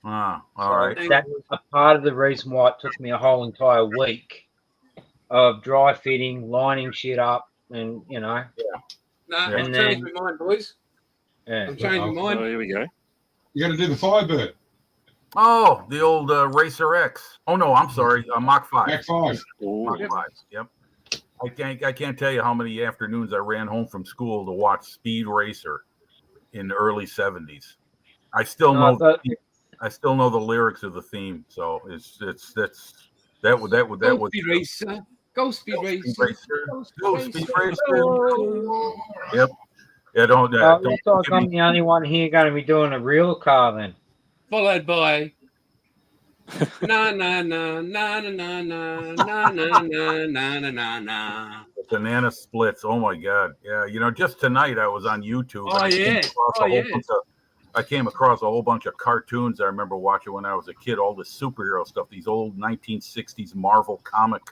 All right. That's a part of the reason why it took me a whole entire week of dry fitting, lining shit up, and Nah, And I've changed my mind, boys. Yeah. I'm changing mine. Oh, here we go. You got to do the Firebird. Oh, the old Racer X. Oh no, I'm sorry, Mach 5. Mach 5. Mach 5. Yep. I can't tell you how many afternoons I ran home from school to watch Speed Racer in the early '70s. I still know the lyrics of the theme, so that was Speed Racer. Go Speed Racer. Go Speed Racer. Yep. Yeah, don't. Looks like I'm the only one here going to be doing a real car then. Followed by na na na na na na na na na na na na. Banana splits. Oh my God. Yeah. Just tonight I was on YouTube. Oh yeah. I came across a whole bunch of cartoons I remember watching when I was a kid. All the superhero stuff. These old 1960s Marvel comic.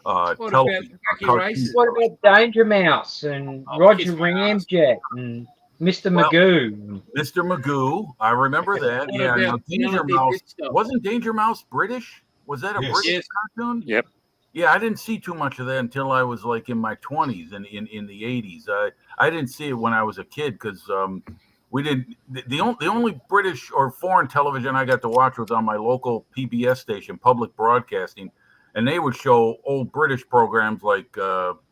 Television cartoons. What about Danger Mouse and Roger Ramjet and Mr. Magoo? Mr. Magoo, I remember that. Yeah, now, Danger Mouse. Wasn't Danger Mouse British? Was that a British cartoon? Yep. Yeah, I didn't see too much of that until I was like in my 20s and in the 80s. I didn't see it when I was a kid because we didn't. The only British or foreign television I got to watch was on my local PBS station, Public Broadcasting. And they would show old British programs like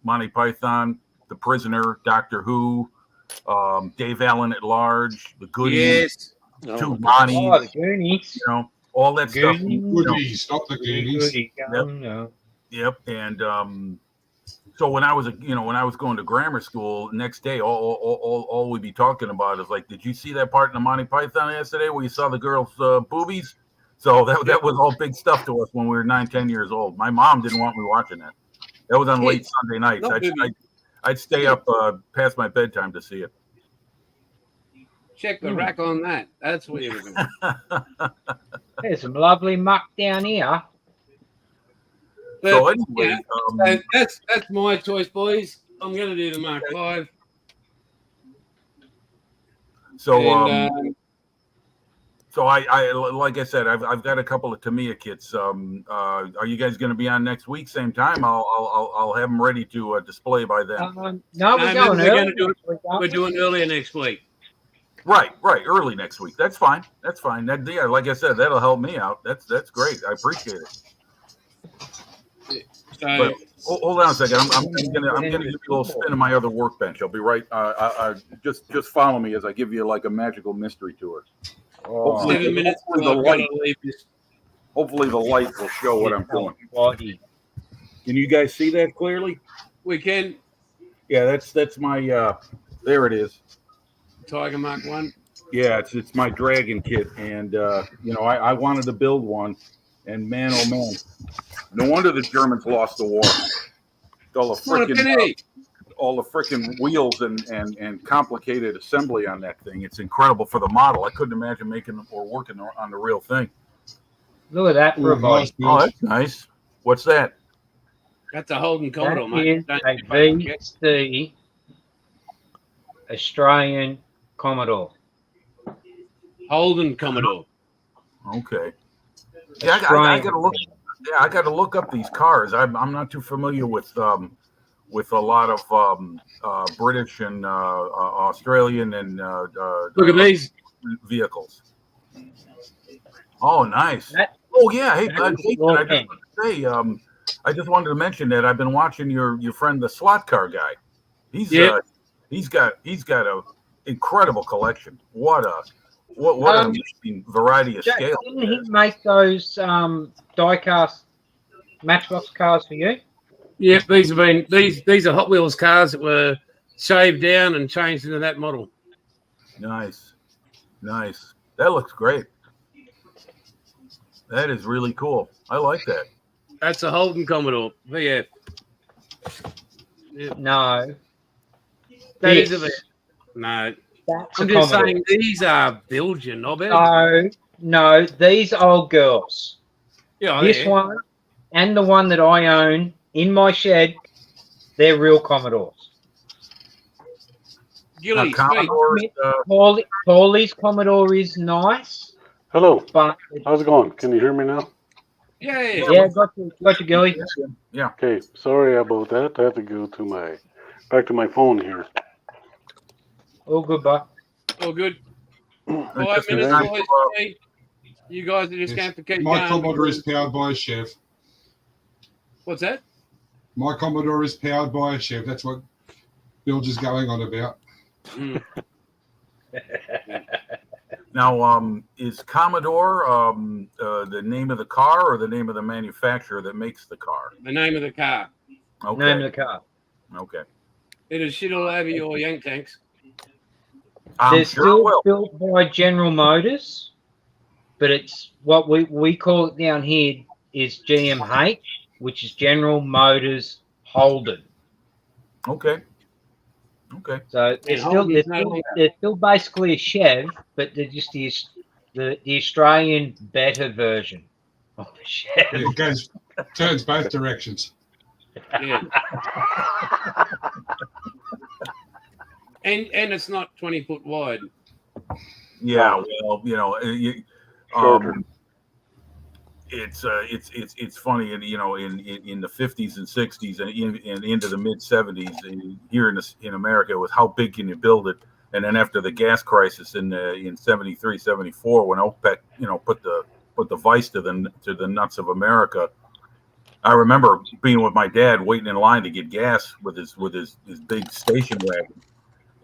Monty Python, The Prisoner, Doctor Who, Dave Allen at Large, The Goodies, Two Bonnies, Goonies. all that stuff. Goodies, not the Goonies. Yep. And so when I was going to grammar school, next day, all we'd be talking about is like, did you see that part in the Monty Python yesterday where you saw the girl's boobies? So that was all big stuff to us when we were 9, 10 years old. My mom didn't want me watching that. That was on late Sunday nights. I'd stay up past my bedtime to see it. Check the rack on that. That's what you're doing. There's some lovely muck down here. But, so anyway, that's my choice, boys. I'm going to do the Mark 5. So So I like I said, I've got a couple of Tamiya kits. Are you guys going to be on next week, same time? I'll have them ready to display by then. No, we're going early. We're doing earlier next week. Right, early next week. That's fine. That, yeah, like I said, that'll help me out. That's great. I appreciate it. But hold on a second. I'm gonna give you a little spin of my other workbench. I'll be right. Just follow me as I give you like a magical mystery tour. Hopefully, 7 minutes. Hopefully the light will show what I'm doing. Can you guys see that clearly? We can. Yeah, that's my. There it is. Tiger Mark 1. Yeah, it's my Dragon kit, and I wanted to build one, and man, oh man, no wonder the Germans lost the war. All the freaking wheels and complicated assembly on that thing. It's incredible for the model. I couldn't imagine making or working on the real thing. Look at that for a body. Oh, that's nice. What's that? That's a Holden Commodore, mate. A VC Australian Commodore. Holden Commodore. Okay. Yeah, I got to look. Yeah, I got to look up these cars. I'm not too familiar with a lot of British and Australian and look at these vehicles. Oh, nice. Oh yeah. Hey, Jason, I just wanted to mention that I've been watching your friend, the slot car guy. He's got a incredible collection. What What an amazing variety of Jack, scales. didn't he make those die-cast Matchbox cars for you? Yep, these are Hot Wheels cars that were shaved down and changed into that model. Nice. That looks great. That is really cool. I like that. That's a Holden Commodore VF. Yep. No. That is This. a VF. No. That's I'm a just Commodore. saying these are Belgian, I bet. No, these old girls. Yeah, This one and the one that I own in my shed, they're real Commodores. Gilly, Commodore, Paulie's Commodore is nice, Hello. but How's it going? Can you hear me now? yeah, got you, Gilly. Yeah. Okay. Sorry about that. I have to go to back to my phone here. All good, bud. all good. 5 Just minutes, nice. boys. You guys are just going to have to keep My going. Commodore is powered by a Chev. What's that? My Commodore is powered by a Chev. That's what Bilge is going on about. Mm. Now, is Commodore the name of the car or the name of the manufacturer that makes the car? The name of the car. Okay. Name of the car. Okay. It'll shit all over your yank tanks. I'm They're sure it still will. built by General Motors, but it's what we call it down here is GMH, which is General Motors Holden. Okay. So they're still basically a Chev, but they're just the Australian better version of the Chev. It turns both directions. Yeah. and it's not 20 foot wide. Yeah. Well, Shorter. it's funny, and in the 50s and 60s and into the mid 70s here in America, was how big can you build it? And then after the gas crisis in 73, 74, when OPEC put the vice to the nuts of America, I remember being with my dad waiting in line to get gas with his big station wagon.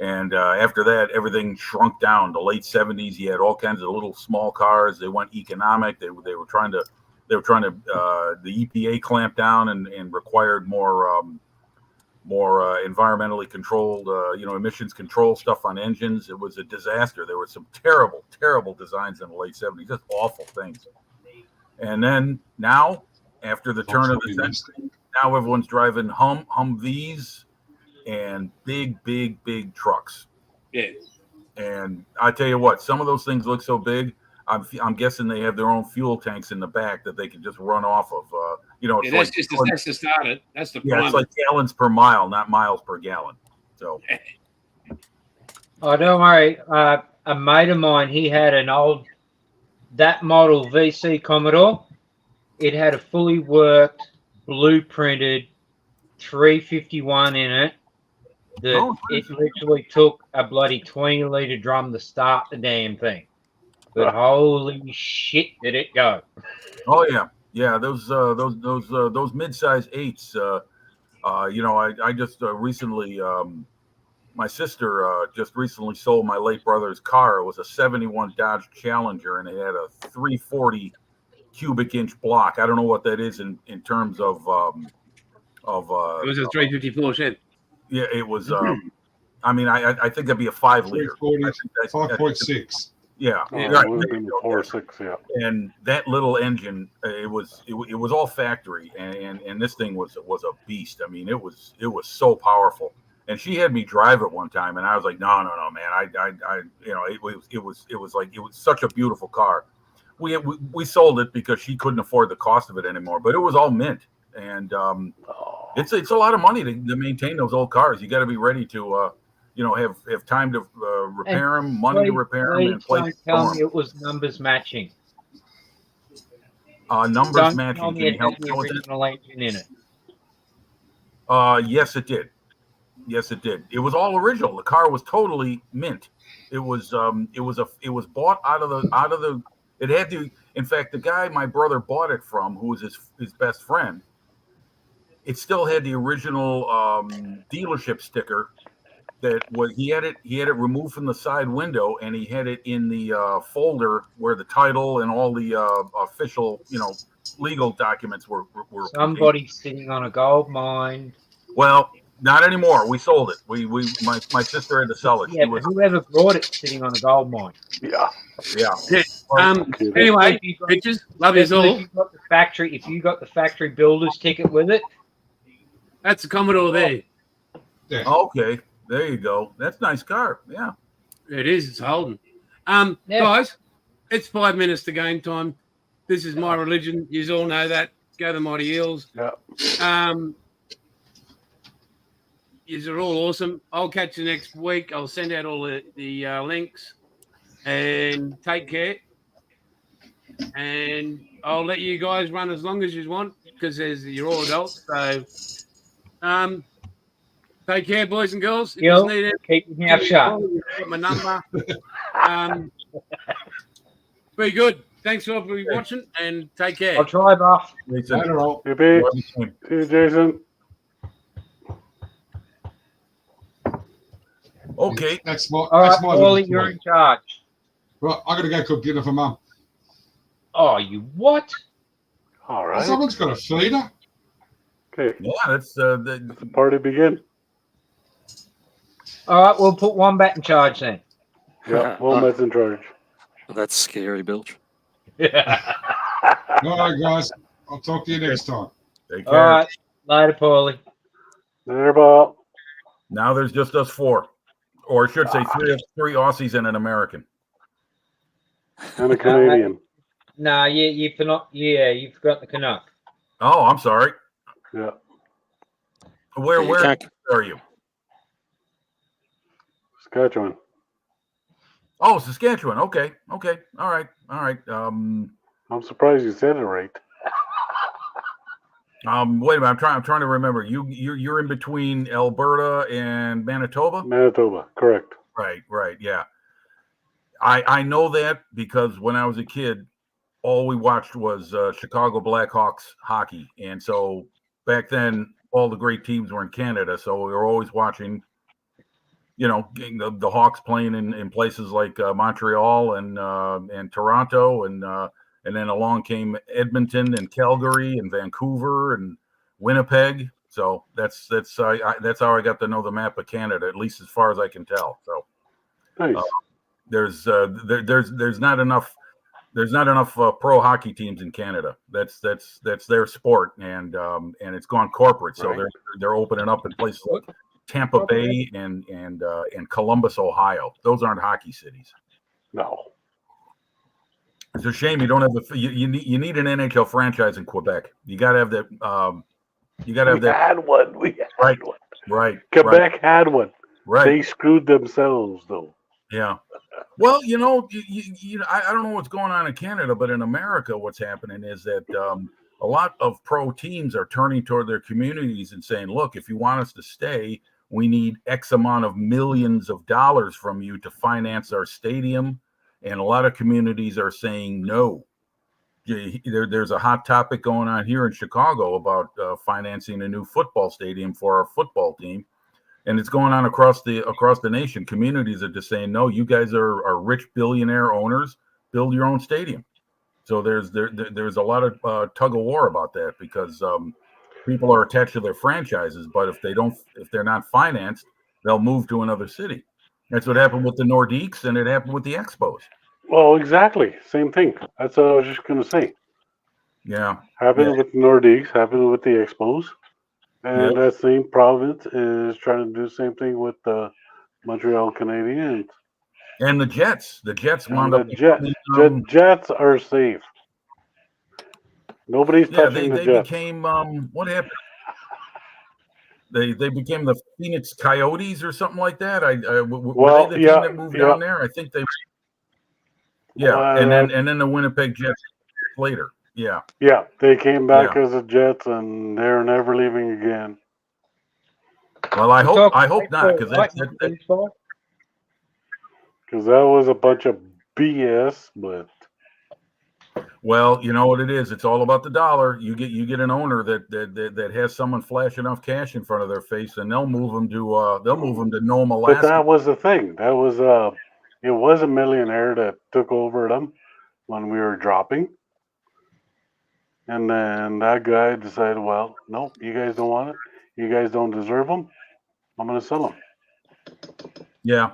And after that, everything shrunk down. The late 70s, he had all kinds of little small cars. They went economic. They were trying to the EPA clamped down and required more environmentally controlled, emissions control stuff on engines. It was a disaster. There were some terrible designs in the late 70s, just awful things. And then now, after the turn of the century, now everyone's driving Humvees and big trucks. Yeah. And I tell you what, some of those things look so big. I'm guessing they have their own fuel tanks in the back that they can just run off of. It's that's to start it. That's the yeah, it's like gallons per mile, not miles per gallon. So. Oh, don't worry. A mate of mine, he had that model VC Commodore. It had a fully worked, blueprinted 351 in it. It literally took a bloody 20-liter drum to start the damn thing. But holy shit, did it go! Oh yeah. Those mid-size 8s. I just recently. My sister just recently sold my late brother's car. It was a 71 Dodge Challenger, and it had a 340 cubic inch block. I don't know what that is in terms of. It was a 354 shed. Yeah, it was. I think that'd be a 5 liter. 5.6. Yeah, Right. 4.6, yeah. And that little engine, it was all factory, and this thing was a beast. I mean, it was so powerful. And she had me drive it one time, and I was like, no, man, it was such a beautiful car. We sold it because she couldn't afford the cost of it anymore, but it was all mint, and it's a lot of money to maintain those old cars. You got to be ready to. Have time to repair them, money to repair them, and place tell me it was numbers matching. Numbers matching. Can you help me with original engine in it? Yes, it did. It was all original. The car was totally mint. It was bought out of the. It had to. In fact, the guy my brother bought it from, who was his best friend, it still had the original dealership sticker that was he had it removed from the side window, and he had it in the folder where the title and all the official, legal documents were Somebody's sitting on a gold mine. Well, not anymore. We sold it. My sister had to sell it. Yeah, but whoever brought it sitting on a gold mine. Yeah. Anyway, bitches, love you all. If you got the factory builder's ticket with it, that's a Commodore there. Yeah. Okay, there you go. That's a nice car. Yeah, it is. It's Holden. Yeah. Guys, it's 5 minutes to game time. This is my religion. You all know that. Go the Mighty Eels. Yeah. You are all awesome. I'll catch you next week. I'll send out all the links. And take care. And I'll let you guys run as long as you want because you're all adults. So, take care, boys and girls. If you need it, keep your mouth shut. My number. Be good. Thanks for watching and take care. I'll try, Buff. I don't know. See you, Jason. Okay. That's my. All that's right, my Paulie, little you're point. in charge. Right, I got to go cook dinner for Mum. Oh, you what? All right. Someone's got to feed her. Okay. Yeah, that's Let the party begin. All right, we'll put Wombat in charge then. Yeah, Womat's in charge. That's scary, Bilge. All right, guys. I'll talk to you next time. Take All care. right, later, Paulie. There, Bob. Now there's just us four, or I should say three Aussies and an American. And a Canadian. Nah, you forgot the Canuck. Oh, I'm sorry. Yeah. Where can't- are you? Saskatchewan. Oh, Saskatchewan. Okay. All right. I'm surprised you said it right. Wait a minute. I'm trying to remember. You're in between Alberta and Manitoba. Manitoba, correct. Right. Yeah. I know that because when I was a kid, all we watched was Chicago Blackhawks hockey, and so back then all the great teams were in Canada, so we were always watching. The Hawks playing in places like Montreal and Toronto, and then along came Edmonton and Calgary and Vancouver and Winnipeg. So that's how I got to know the map of Canada, at least as far as I can tell. So Nice. there's not enough pro hockey teams in Canada. That's their sport, and it's gone corporate. So Right. they're opening up in places like Tampa Bay and Columbus, Ohio. Those aren't hockey cities. No. It's a shame you don't have you need an NHL franchise in Quebec. You got to have that. You got to have We that. had one. We had one. Right. Quebec had one. Right. They screwed themselves, though. Yeah. Well, I don't know what's going on in Canada, but in America, what's happening is that a lot of pro teams are turning toward their communities and saying, look, if you want us to stay, we need X amount of millions of dollars from you to finance our stadium. And a lot of communities are saying no. There's a hot topic going on here in Chicago about financing a new football stadium for our football team. And it's going on across the nation. Communities are just saying, no, you guys are rich billionaire owners. Build your own stadium. So there's a lot of tug of war about that because people are attached to their franchises, but if they're not financed, they'll move to another city. That's what happened with the Nordiques, and it happened with the Expos. Well, exactly. Same thing. That's what I was just going to say. Yeah. Happened with the Nordiques, happened with the Expos. And that same province is trying to do the same thing with the Montreal Canadiens. And the Jets. The Jets wound up. The Jets are safe. Nobody's touching the Jets. They became what happened? They became the Phoenix Coyotes or something like that. Were they the team that moved down there? I think they. Yeah, and then the Winnipeg Jets later. Yeah. Yeah, they came back as the Jets, and they're never leaving again. Well, I hope not, because that was a bunch of BS. But Well, you know what it is. It's all about the dollar. You get an owner that has someone flash enough cash in front of their face, and they'll move them to Nome, But Alaska. that was the thing. That was it was a millionaire that took over them when we were dropping. And then that guy decided, well, no, you guys don't want it. You guys don't deserve them. I'm going to sell them. Yeah,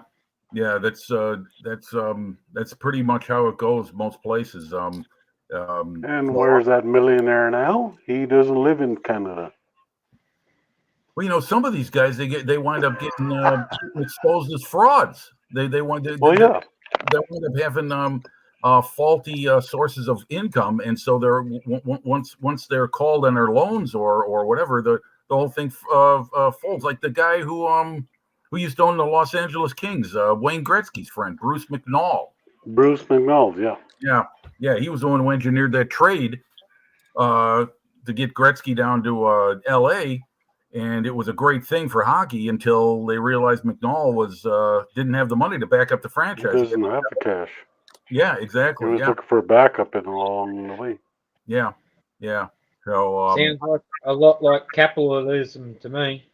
yeah, that's pretty much how it goes most places. And where's that millionaire now? He doesn't live in Canada. Well, you know, some of these guys they wind up getting exposed as frauds. They wind up having faulty sources of income, and so they're once they're called on their loans or whatever, the whole thing folds. Like the guy who used to own the Los Angeles Kings, Wayne Gretzky's friend, Bruce McNall. Bruce McNall, yeah. Yeah, he was the one who engineered that trade to get Gretzky down to L.A., and it was a great thing for hockey until they realized McNall didn't have the money to back up the franchise. He doesn't have the cash. Yeah, exactly. He was looking for a backup along the way. Yeah. So sounds like a lot like capitalism to me.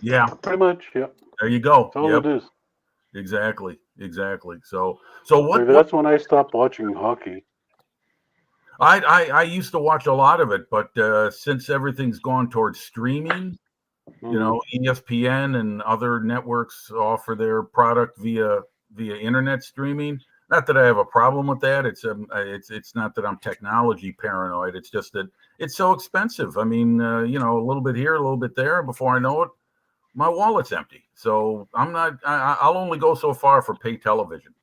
Yeah, pretty much. Yeah. There you go. That's all it is. Exactly. So what? That's when I stopped watching hockey. I used to watch a lot of it, but since everything's gone towards streaming, you know, ESPN and other networks offer their product via internet streaming. Not that I have a problem with that. It's not that I'm technology paranoid. It's just that it's so expensive. I mean, you know, a little bit here, a little bit there, and before I know it, my wallet's empty. So I'll only go so far for pay television.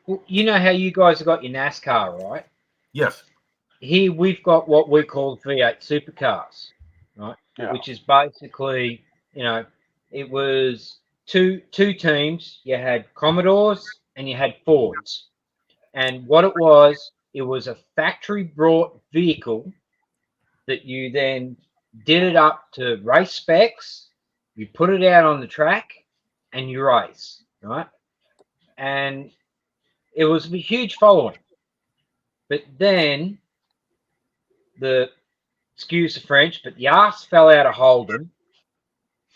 Well, you know how you guys have got your NASCAR, right? Yes. Here we've got what we call V8 supercars, right? Yeah. Which is basically, you know, it was two teams. You had Commodores and you had Fords. And what it was a factory brought vehicle that you then did it up to race specs. You put it out on the track and you race, right? And it was a huge following. But then excuse the French, but the arse fell out of Holden.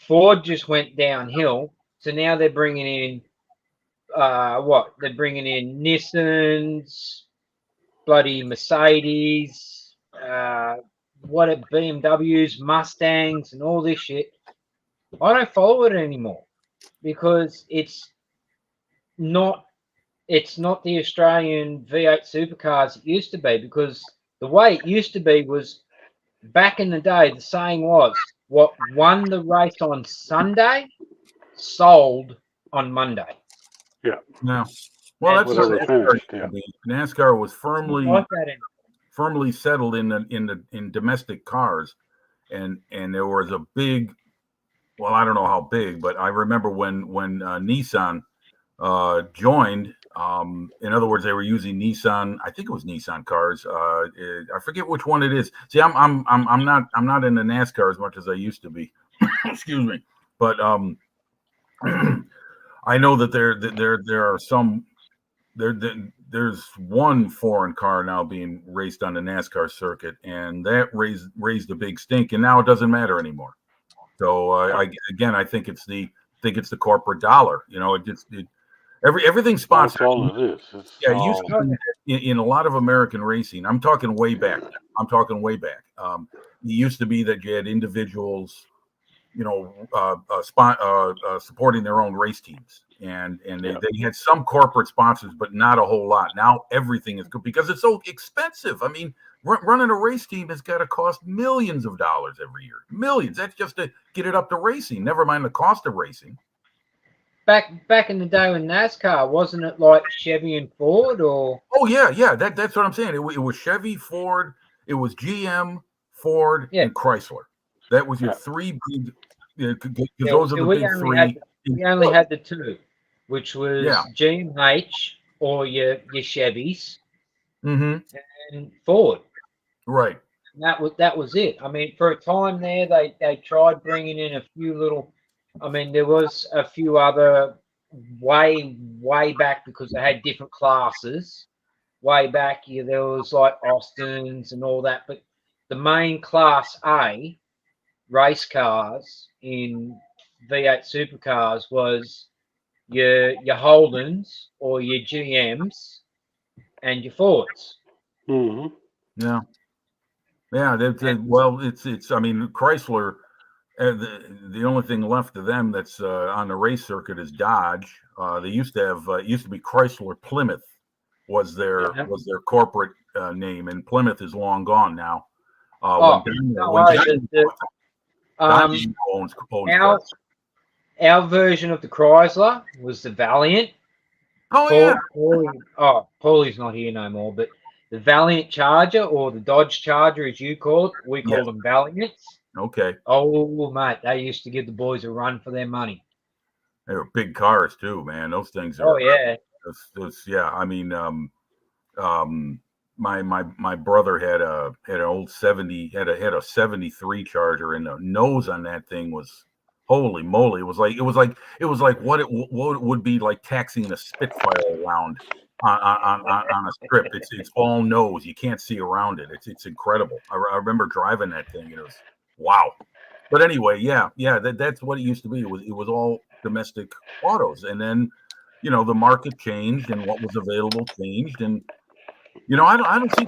Ford just went downhill. So now they're bringing in They're bringing in Nissans, bloody Mercedes, BMWs, Mustangs, and all this shit. I don't follow it anymore because it's not the Australian V8 supercars it used to be, because the way it used to be was back in the day, the saying was, what won the race on Sunday sold on Monday. Yeah. No. Well, that's what NASCAR was firmly settled in domestic cars, and there was a big, well, I don't know how big, but I remember when Nissan joined. In other words, they were using Nissan. I think it was Nissan cars. I forget which one it is. See, I'm not into NASCAR as much as I used to be. Excuse me, but I know that there are some. There's one foreign car now being raced on the NASCAR circuit, and that raised a big stink, and now it doesn't matter anymore. So I think it's the corporate dollar. You know, everything's sponsored. That's all it is. In a lot of American racing, I'm talking way back. It used to be that you had individuals, you know, supporting their own race teams, and they had some corporate sponsors, but not a whole lot. Now everything is good because it's so expensive. I mean, running a race team has got to cost millions of dollars every year. Millions. That's just to get it up to racing. Never mind the cost of racing. Back in the day with NASCAR, wasn't it like Chevy and Ford, or? Oh yeah. That's what I'm saying. It was Chevy, Ford. It was GM, Ford, and Chrysler. That was your three big. Those are the big three. We only had the two, which was G&H or your Chevys, and Ford. Right. And that was it. I mean, for a time there, they tried bringing in a few little. I mean, there was a few other way back because they had different classes. way back, there was like Austins and all that, but the main Class A race cars in V8 supercars was your Holdens or your GMs and your Fords. Mm-hmm. Yeah. Well, it's. I mean, Chrysler. The only thing left of them that's on the race circuit is Dodge. They used to have. It used to be Chrysler Plymouth was their corporate name, and Plymouth is long gone now. Dodge owns Chrysler. Our version of the Chrysler was the Valiant. Paulie's not here no more, but the Valiant Charger or the Dodge Charger, as you call it, we call them Valiants. Okay. Oh, mate, they used to give the boys a run for their money. They were big cars too, man. Those things are. Oh yeah. Yeah. I mean, my brother had an old 70 had a 73 Charger, and the nose on that thing was. Holy moly! It was like what it would be like taxiing a Spitfire around on a strip. It's all nose. You can't see around it. It's incredible. I remember driving that thing. It was wow. But anyway, that's what it used to be. It was all domestic autos, and then the market changed and what was available changed, and I don't see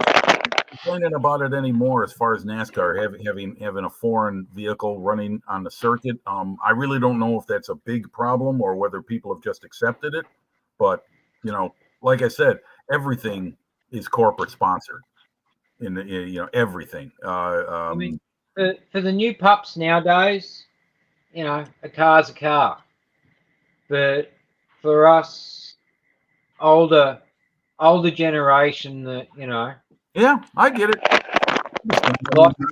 complaining about it anymore as far as NASCAR having a foreign vehicle running on the circuit. I really don't know if that's a big problem or whether people have just accepted it. But like I said, everything is corporate sponsored. Everything. I mean, for the new pups nowadays, a car's a car. But for us, older generation, that Yeah, I get it.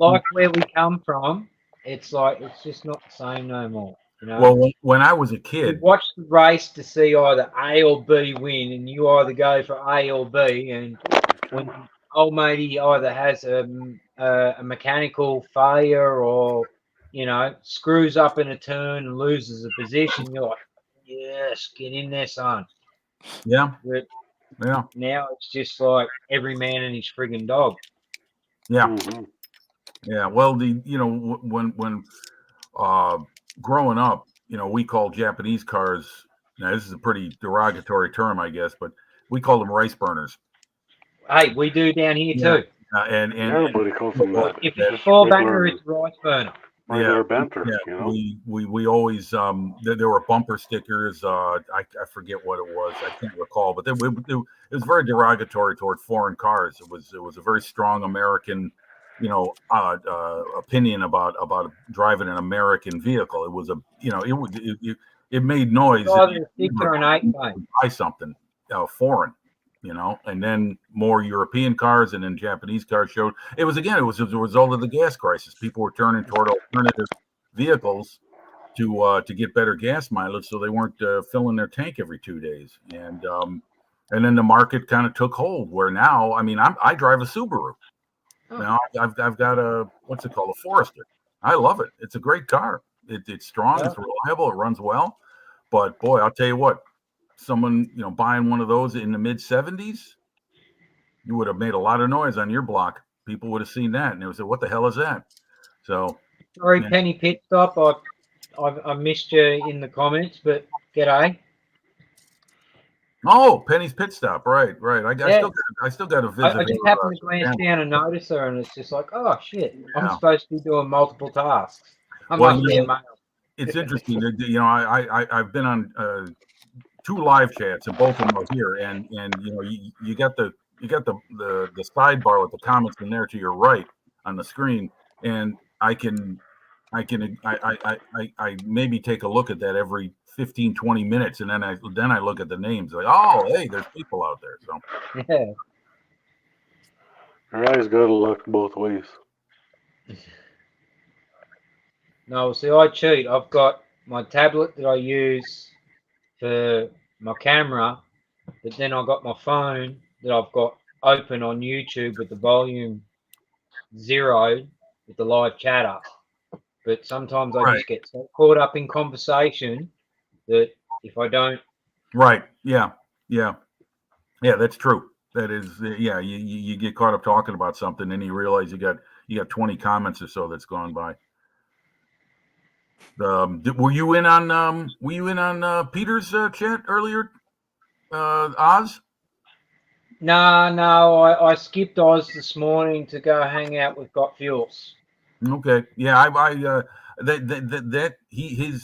Like where we come from, it's just not the same no more. Well, when I was a kid, you watch the race to see either A or B win, and you either go for A or B. And when old matey either has a mechanical failure or screws up in a turn and loses a position, you're like, yes, get in there, son. Yeah. But yeah. Now it's just like every man and his friggin' dog. Yeah. Mm-hmm. Yeah. Well, when growing up, we call Japanese cars. Now, this is a pretty derogatory term, I guess, but we call them rice burners. Hey, we do down here too. And everybody calls them that. If it's a four-banger, it's a rice burner. Regular banter, we always there were bumper stickers. I forget what it was. I can't recall, but it was very derogatory toward foreign cars. It was a very strong American, opinion about driving an American vehicle. It was it made noise. Buy something foreign. And then more European cars and then Japanese cars showed. It was as a result of the gas crisis. People were turning toward alternative vehicles to get better gas mileage, so they weren't filling their tank every 2 days. And then the market kind of took hold. Where now, I mean, I drive a Subaru. Now I've got a what's it called, a Forester. I love it. It's a great car. It's strong. It's reliable. It runs well. But boy, I'll tell you what. Someone buying one of those in the mid 70s, you would have made a lot of noise on your block. People would have seen that and they would say, "What the hell is that?" So sorry, Penny Pit Stop. I missed you in the comments, but g'day. Oh, Penny's Pit Stop, right. I still got to visit. I just happened to glance down and notice her, and it's just like, oh shit, I'm supposed to be doing multiple tasks. It's interesting. I've been on 2 live chats, and both of them are here, and you got the sidebar with the comments in there to your right on the screen, and I maybe take a look at that every 15-20 minutes, and then I look at the names like, oh, hey, there's people out there. So yeah, your eyes got to look both ways. No, see, I cheat. I've got my tablet that I use for my camera, but then I've got my phone that I've got open on YouTube with the volume 0 with the live chat up. But sometimes I just get so caught up in conversation that if I don't... Right. Yeah, that's true. That is, yeah. You get caught up talking about something, and you realize you got 20 comments or so that's gone by. Were you in on Peter's chat earlier, Oz? No, I skipped Oz this morning to go hang out with Got Fuels. Okay, yeah, the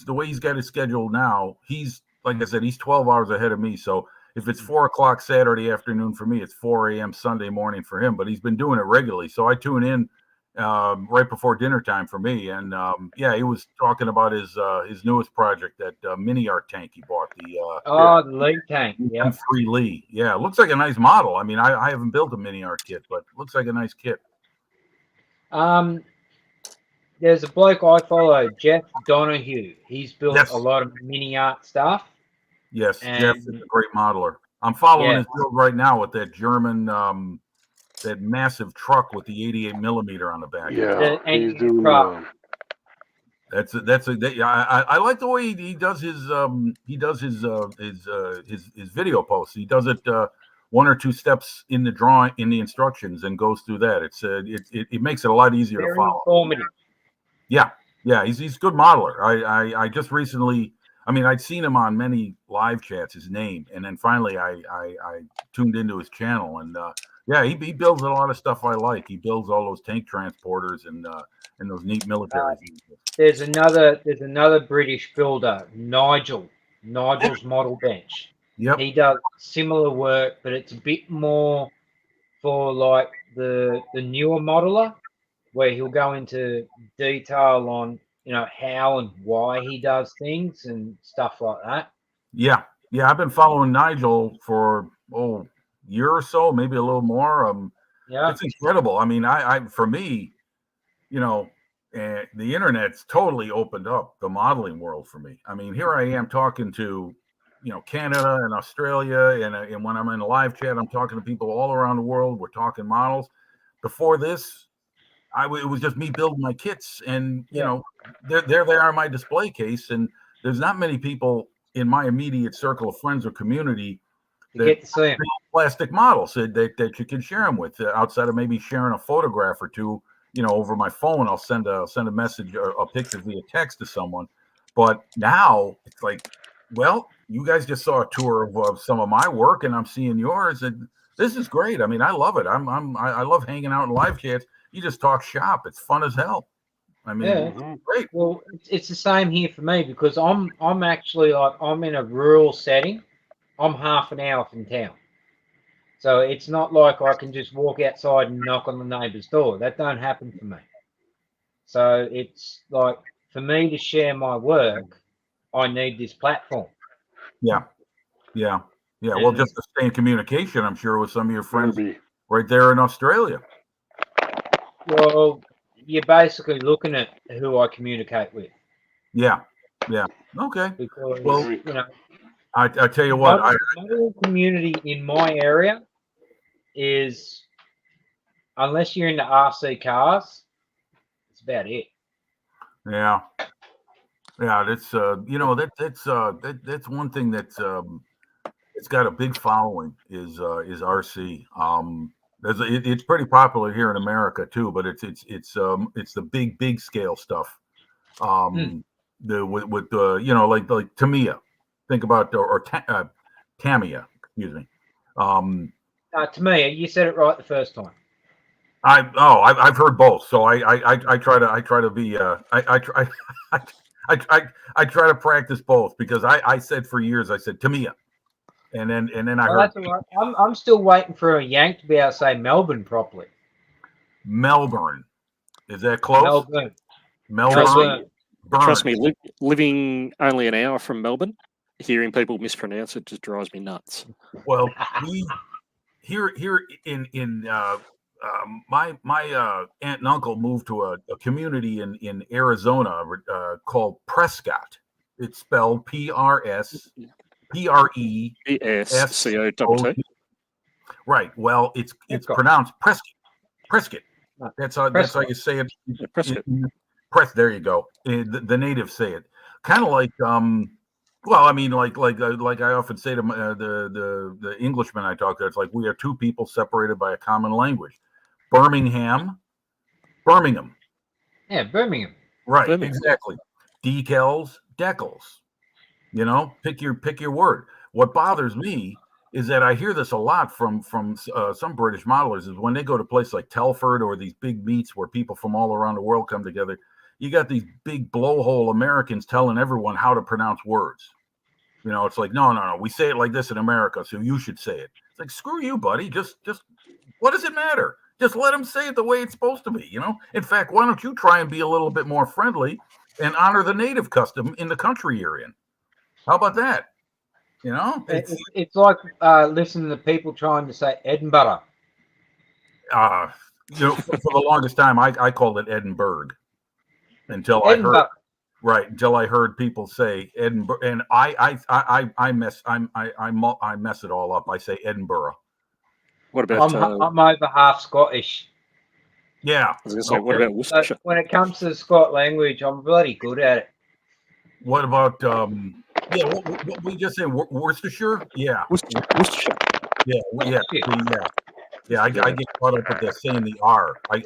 way he's got his schedule now, he's like I said, he's 12 hours ahead of me. So if it's 4 o'clock Saturday afternoon for me, it's 4 a.m. Sunday morning for him. But he's been doing it regularly, so I tune in right before dinner time for me. And yeah, he was talking about his newest project, that mini art tank he bought. The Lee tank, yeah, M3 Lee. Yeah, it looks like a nice model. I mean, I haven't built a mini art kit, but it looks like a nice kit. There's a bloke I follow, Jeff Donahue. He's built Yes. a lot of mini art stuff. Yes, And- Jeff is a great modeler. I'm following Yeah. his build right now with that German, that massive truck with the 88 millimeter on the back. Yeah, And he's you doing. truck. I like the way he does his video posts. He does it 1 or 2 steps in the drawing, in the instructions, and goes through that. It makes it a lot easier to Very follow. informative. Yeah, he's a good modeler. I just recently, I mean, I'd seen him on many live chats, his name, and then finally I tuned into his channel, and yeah, he builds a lot of stuff I like. He builds all those tank transporters and those neat military vehicles. There's another British builder, Nigel's Model Bench. Yep. He does similar work, but it's a bit more for like the newer modeler, where he'll go into detail on, you know, how and why he does things and stuff like that. Yeah, I've been following Nigel for year or so, maybe a little more. Yeah, It's incredible. I mean, I for me, you know, the internet's totally opened up the modeling world for me. I mean, here I am talking to, you know, Canada and Australia, and when I'm in a live chat, I'm talking to people all around the world. We're talking models. Before this, it was just me building my kits, and you know, there they are in my display case, and there's not many people in my immediate circle of friends or community you get to see him. plastic models that you can share them with, outside of maybe sharing a photograph or two, you know, over my phone. I'll send a message or a picture via text to someone. But now it's like, well, you guys just saw a tour of some of my work, and I'm seeing yours, and this is great. I mean, I love it. I love hanging out in live chats. You just talk shop. It's fun as hell. I mean, Yeah. it's great. Well, it's the same here for me, because I'm actually like, I'm in a rural setting. I'm half an hour from town. So it's not like I can just walk outside and knock on the neighbour's door. That don't happen for me. So it's like, for me to share my work, I need this platform. Yeah. Well, just to stay in communication, I'm sure, with some of your friends right there in Australia. Well, you're basically looking at who I communicate with. Yeah. Okay. Because, Well, you know, I tell you what, the modeling community in my area is, unless you're into RC cars, it's about it. yeah, that's you know, that's one thing that's it's got a big following is RC. It's pretty popular here in America too, but it's the big scale stuff. With you know, like Tamiya. Think about Tamiya, excuse me. Tamiya, you said it right the first time. I've heard both, so I try to be I try to practice both, because I said for years, I said Tamiya, and then I heard That's all right. I'm still waiting for a Yank to be able to say Melbourne properly. Melbourne. Is that close? Melbourne. Trust me, living only an hour from Melbourne, hearing people mispronounce it just drives me nuts. Well, we here in my aunt and uncle moved to a community in Arizona called Prescott. It's spelled Prescott. Right. Well, it's pronounced Prescott. That's how you say it. Prescott. There you go. The natives say it. Kind of like Well, I mean, like I often say to the Englishmen I talk to, it's like we are two people separated by a common language. Birmingham. Yeah, Birmingham. Right, Birmingham. exactly. Decals, decals. You know, pick your word. What bothers me is that I hear this a lot from some British modelers is when they go to places like Telford or these big meets where people from all around the world come together. You got these big blowhole Americans telling everyone how to pronounce words. You know, it's like, no. We say it like this in America, so you should say it. It's like, screw you, buddy. Just what does it matter? Just let them say it the way it's supposed to be, you know? In fact, why don't you try and be a little bit more friendly and honor the native custom in the country you're in? How about that? You know? It's like listening to people trying to say Edinburgh. You know, for the longest time, I called it Edinburgh until Edinburgh. until I heard people say Edinburgh, and I mess it all up. I say Edinburgh. What about? I'm over half Scottish. Yeah. I was going to say, what about Worcestershire? When it comes to the Scot language, I'm bloody good at it. What about yeah? What we just say? Worcestershire? Yeah. Worcestershire. Yeah. I get caught up with the saying the R. I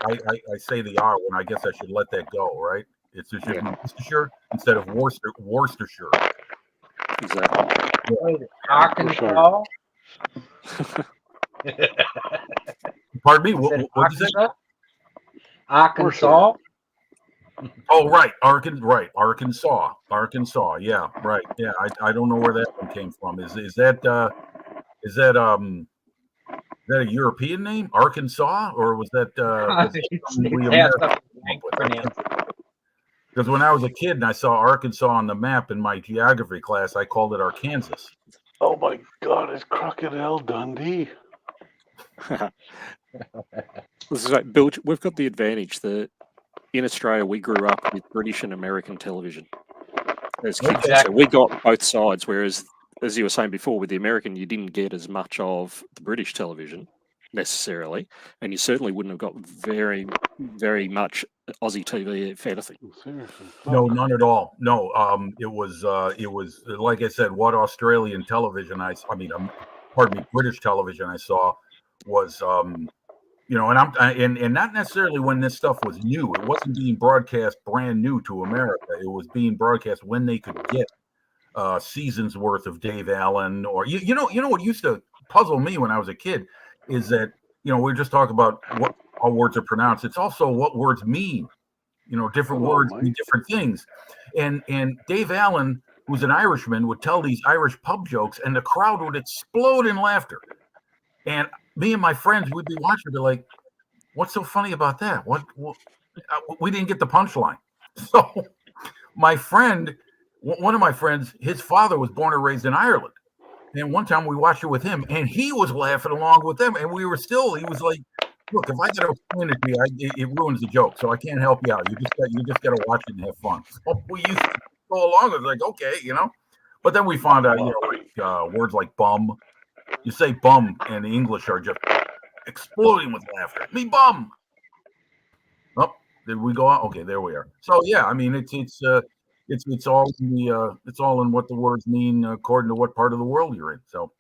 say the R when I guess I should let that go, right? It should be Worcestershire instead of Worcestershire. Exactly. Arkansas. Pardon me. What did you say? Arkansas. Oh, right. Arkansas. Yeah, right. Yeah, I don't know where that one came from. Is that a European name, Arkansas, or was that because when I was a kid and I saw Arkansas on the map in my geography class, I called it Arkansas. Oh my God! It's Crocodile Dundee. This is like, Bill, we've got the advantage that in Australia we grew up with British and American television. As kids, so we got both sides, whereas, as you were saying before, with the American, you didn't get as much of the British television necessarily, and you certainly wouldn't have got very, very much Aussie TV, if anything. No, none at all. No, it was like I said, what Australian television British television I saw was you know, and not necessarily when this stuff was new. It wasn't being broadcast brand new to America. It was being broadcast when they could get seasons worth of Dave Allen, or you know what used to puzzle me when I was a kid is that, you know, we just talk about what how words are pronounced. It's also what words mean. You know, different words mean different things. And Dave Allen, who's an Irishman, would tell these Irish pub jokes, and the crowd would explode in laughter. And me and my friends would be watching, be like, "What's so funny about that? What we didn't get the punchline." So my friend, one of my friends, his father was born and raised in Ireland. And one time we watched it with him, and he was laughing along with them. And he was like, "Look, if I got to explain it to you, it ruins the joke. So I can't help you out. You just got to watch it and have fun." So we used to go along. It was like, okay, you know. But then we found out, you know, like, words like bum. You say bum, and the English are just exploding with laughter. Me bum. Oh, did we go out? Okay, there we are. So yeah, I mean, it's all in the it's all in what the words mean according to what part of the world you're in. So,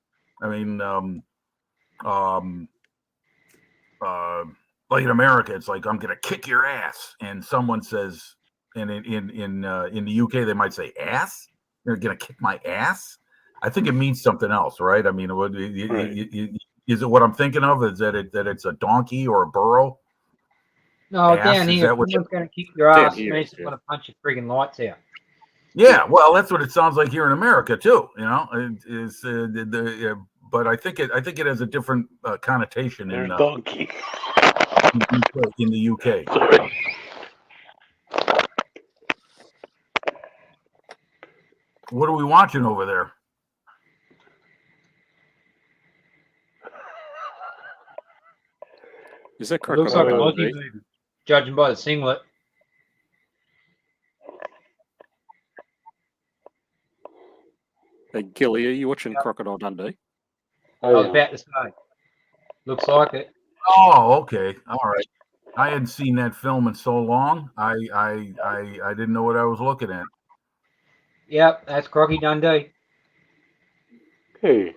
I mean, like in America, it's like, "I'm gonna kick your ass," and someone says, and in the UK they might say ass. They're gonna kick my ass. I think it means something else, right? I mean, is it what I'm thinking of? Is that it's a donkey or a burro? No, ass? down here, if someone's going to kick your ass, it means they're going to punch your friggin' lights out. Yeah, well, that's what it sounds like here in America too. You know, but I think it has a different connotation in donkey in the UK. Sorry. What are we watching over there? Is that It looks like an Crocodile Aussie Dundee? movie, judging by the singlet. Hey, Gilly, are you watching Crocodile Dundee? I was about to say. Looks like it. Oh, okay, all right. I hadn't seen that film in so long. I didn't know what I was looking at. Yep, that's Crocky Dundee. Hey,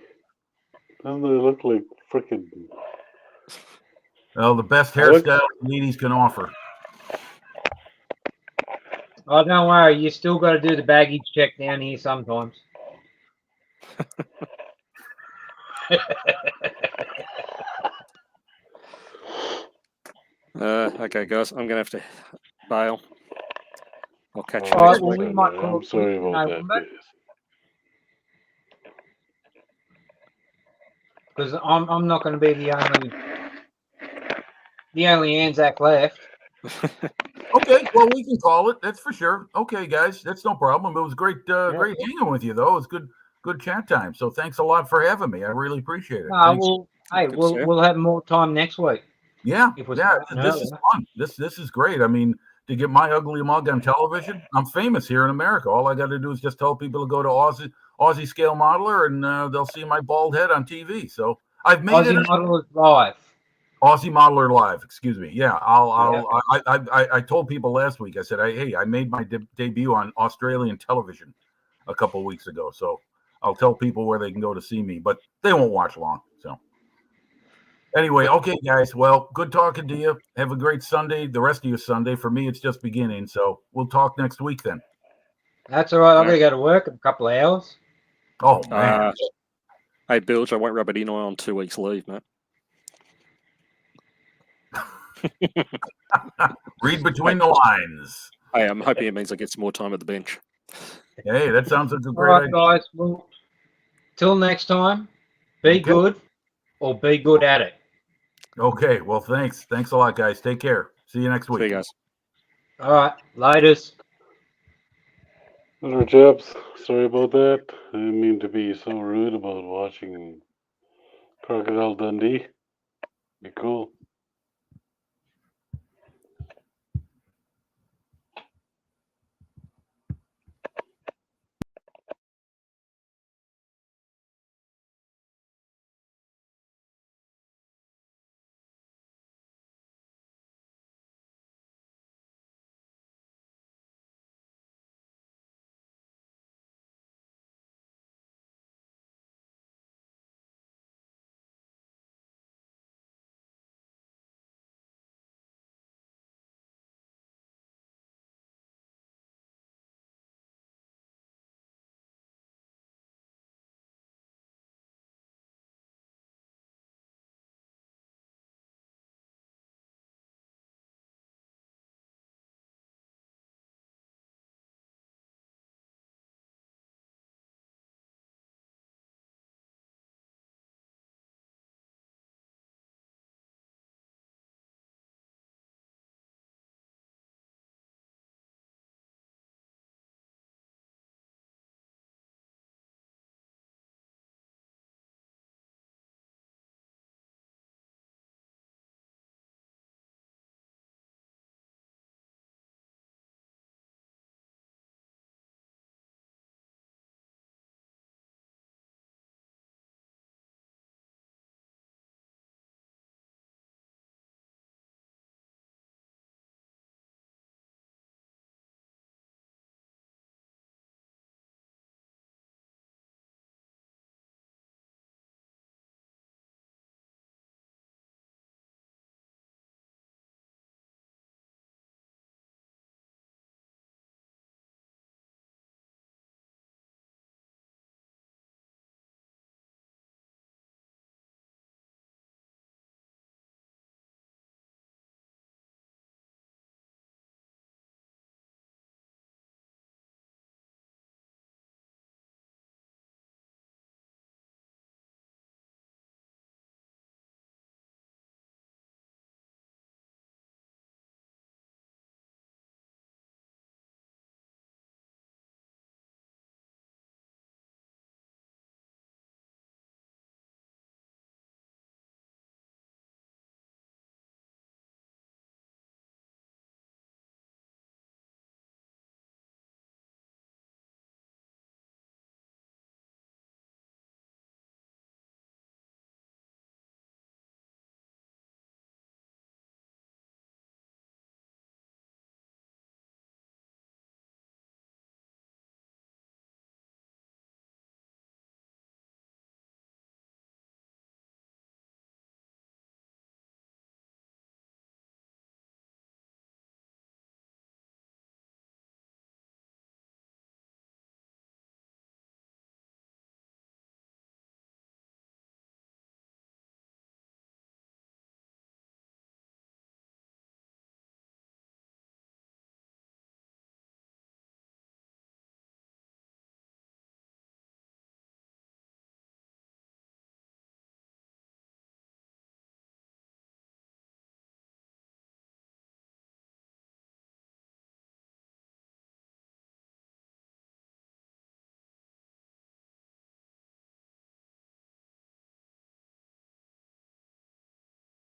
doesn't it look like freaking? Well, the best I like- hairstyle ladies can offer. Oh, don't worry, you still got to do the baggage check down here sometimes. Okay, guys, I'm gonna have to bail. I'll catch you All right, next well, week. we might call I'm it sorry quits, about you know, that, wouldn't it? guys. Because I'm not going to be the only Anzac left. Okay, well, we can call it. That's for sure. Okay, guys, that's no problem. It was great, great hanging with you, though. It was good chat time. So thanks a lot for having me. I really appreciate it. No, Thanks. well, hey, Good to see you. we'll have more time next week. Yeah, If we're yeah, starting this is earlier. fun. This is great. I mean, to get my ugly mug on television, I'm famous here in America. All I got to do is just tell people to go to Aussie Scale Modeler, and they'll see my bald head on TV. So I've made Aussie it. Modelers Live. Aussie Modeler Live, excuse me. Yeah, I told people last week. I said, I made my debut on Australian television a couple of weeks ago. So I'll tell people where they can go to see me, but they won't watch long. So anyway, okay, guys. Well, good talking to you. Have a great Sunday. The rest of your Sunday. For me, it's just beginning. So we'll talk next week then. That's all right. I've got to go to work in a couple of hours. Oh man. Hey, Bilge, I won't rub it in on 2 weeks' leave, mate. Read between the lines. Hey, I'm hoping it means I get some more time at the bench. Hey, that sounds like a All great right, idea. guys. Well, till next time, be Okay. good or be good at it. Okay. Well, thanks. Thanks a lot, guys. Take care. See you next See week. you guys. All right, laters. All right, chaps. Sorry about that. I didn't mean to be so rude about watching Crocodile Dundee. Be cool.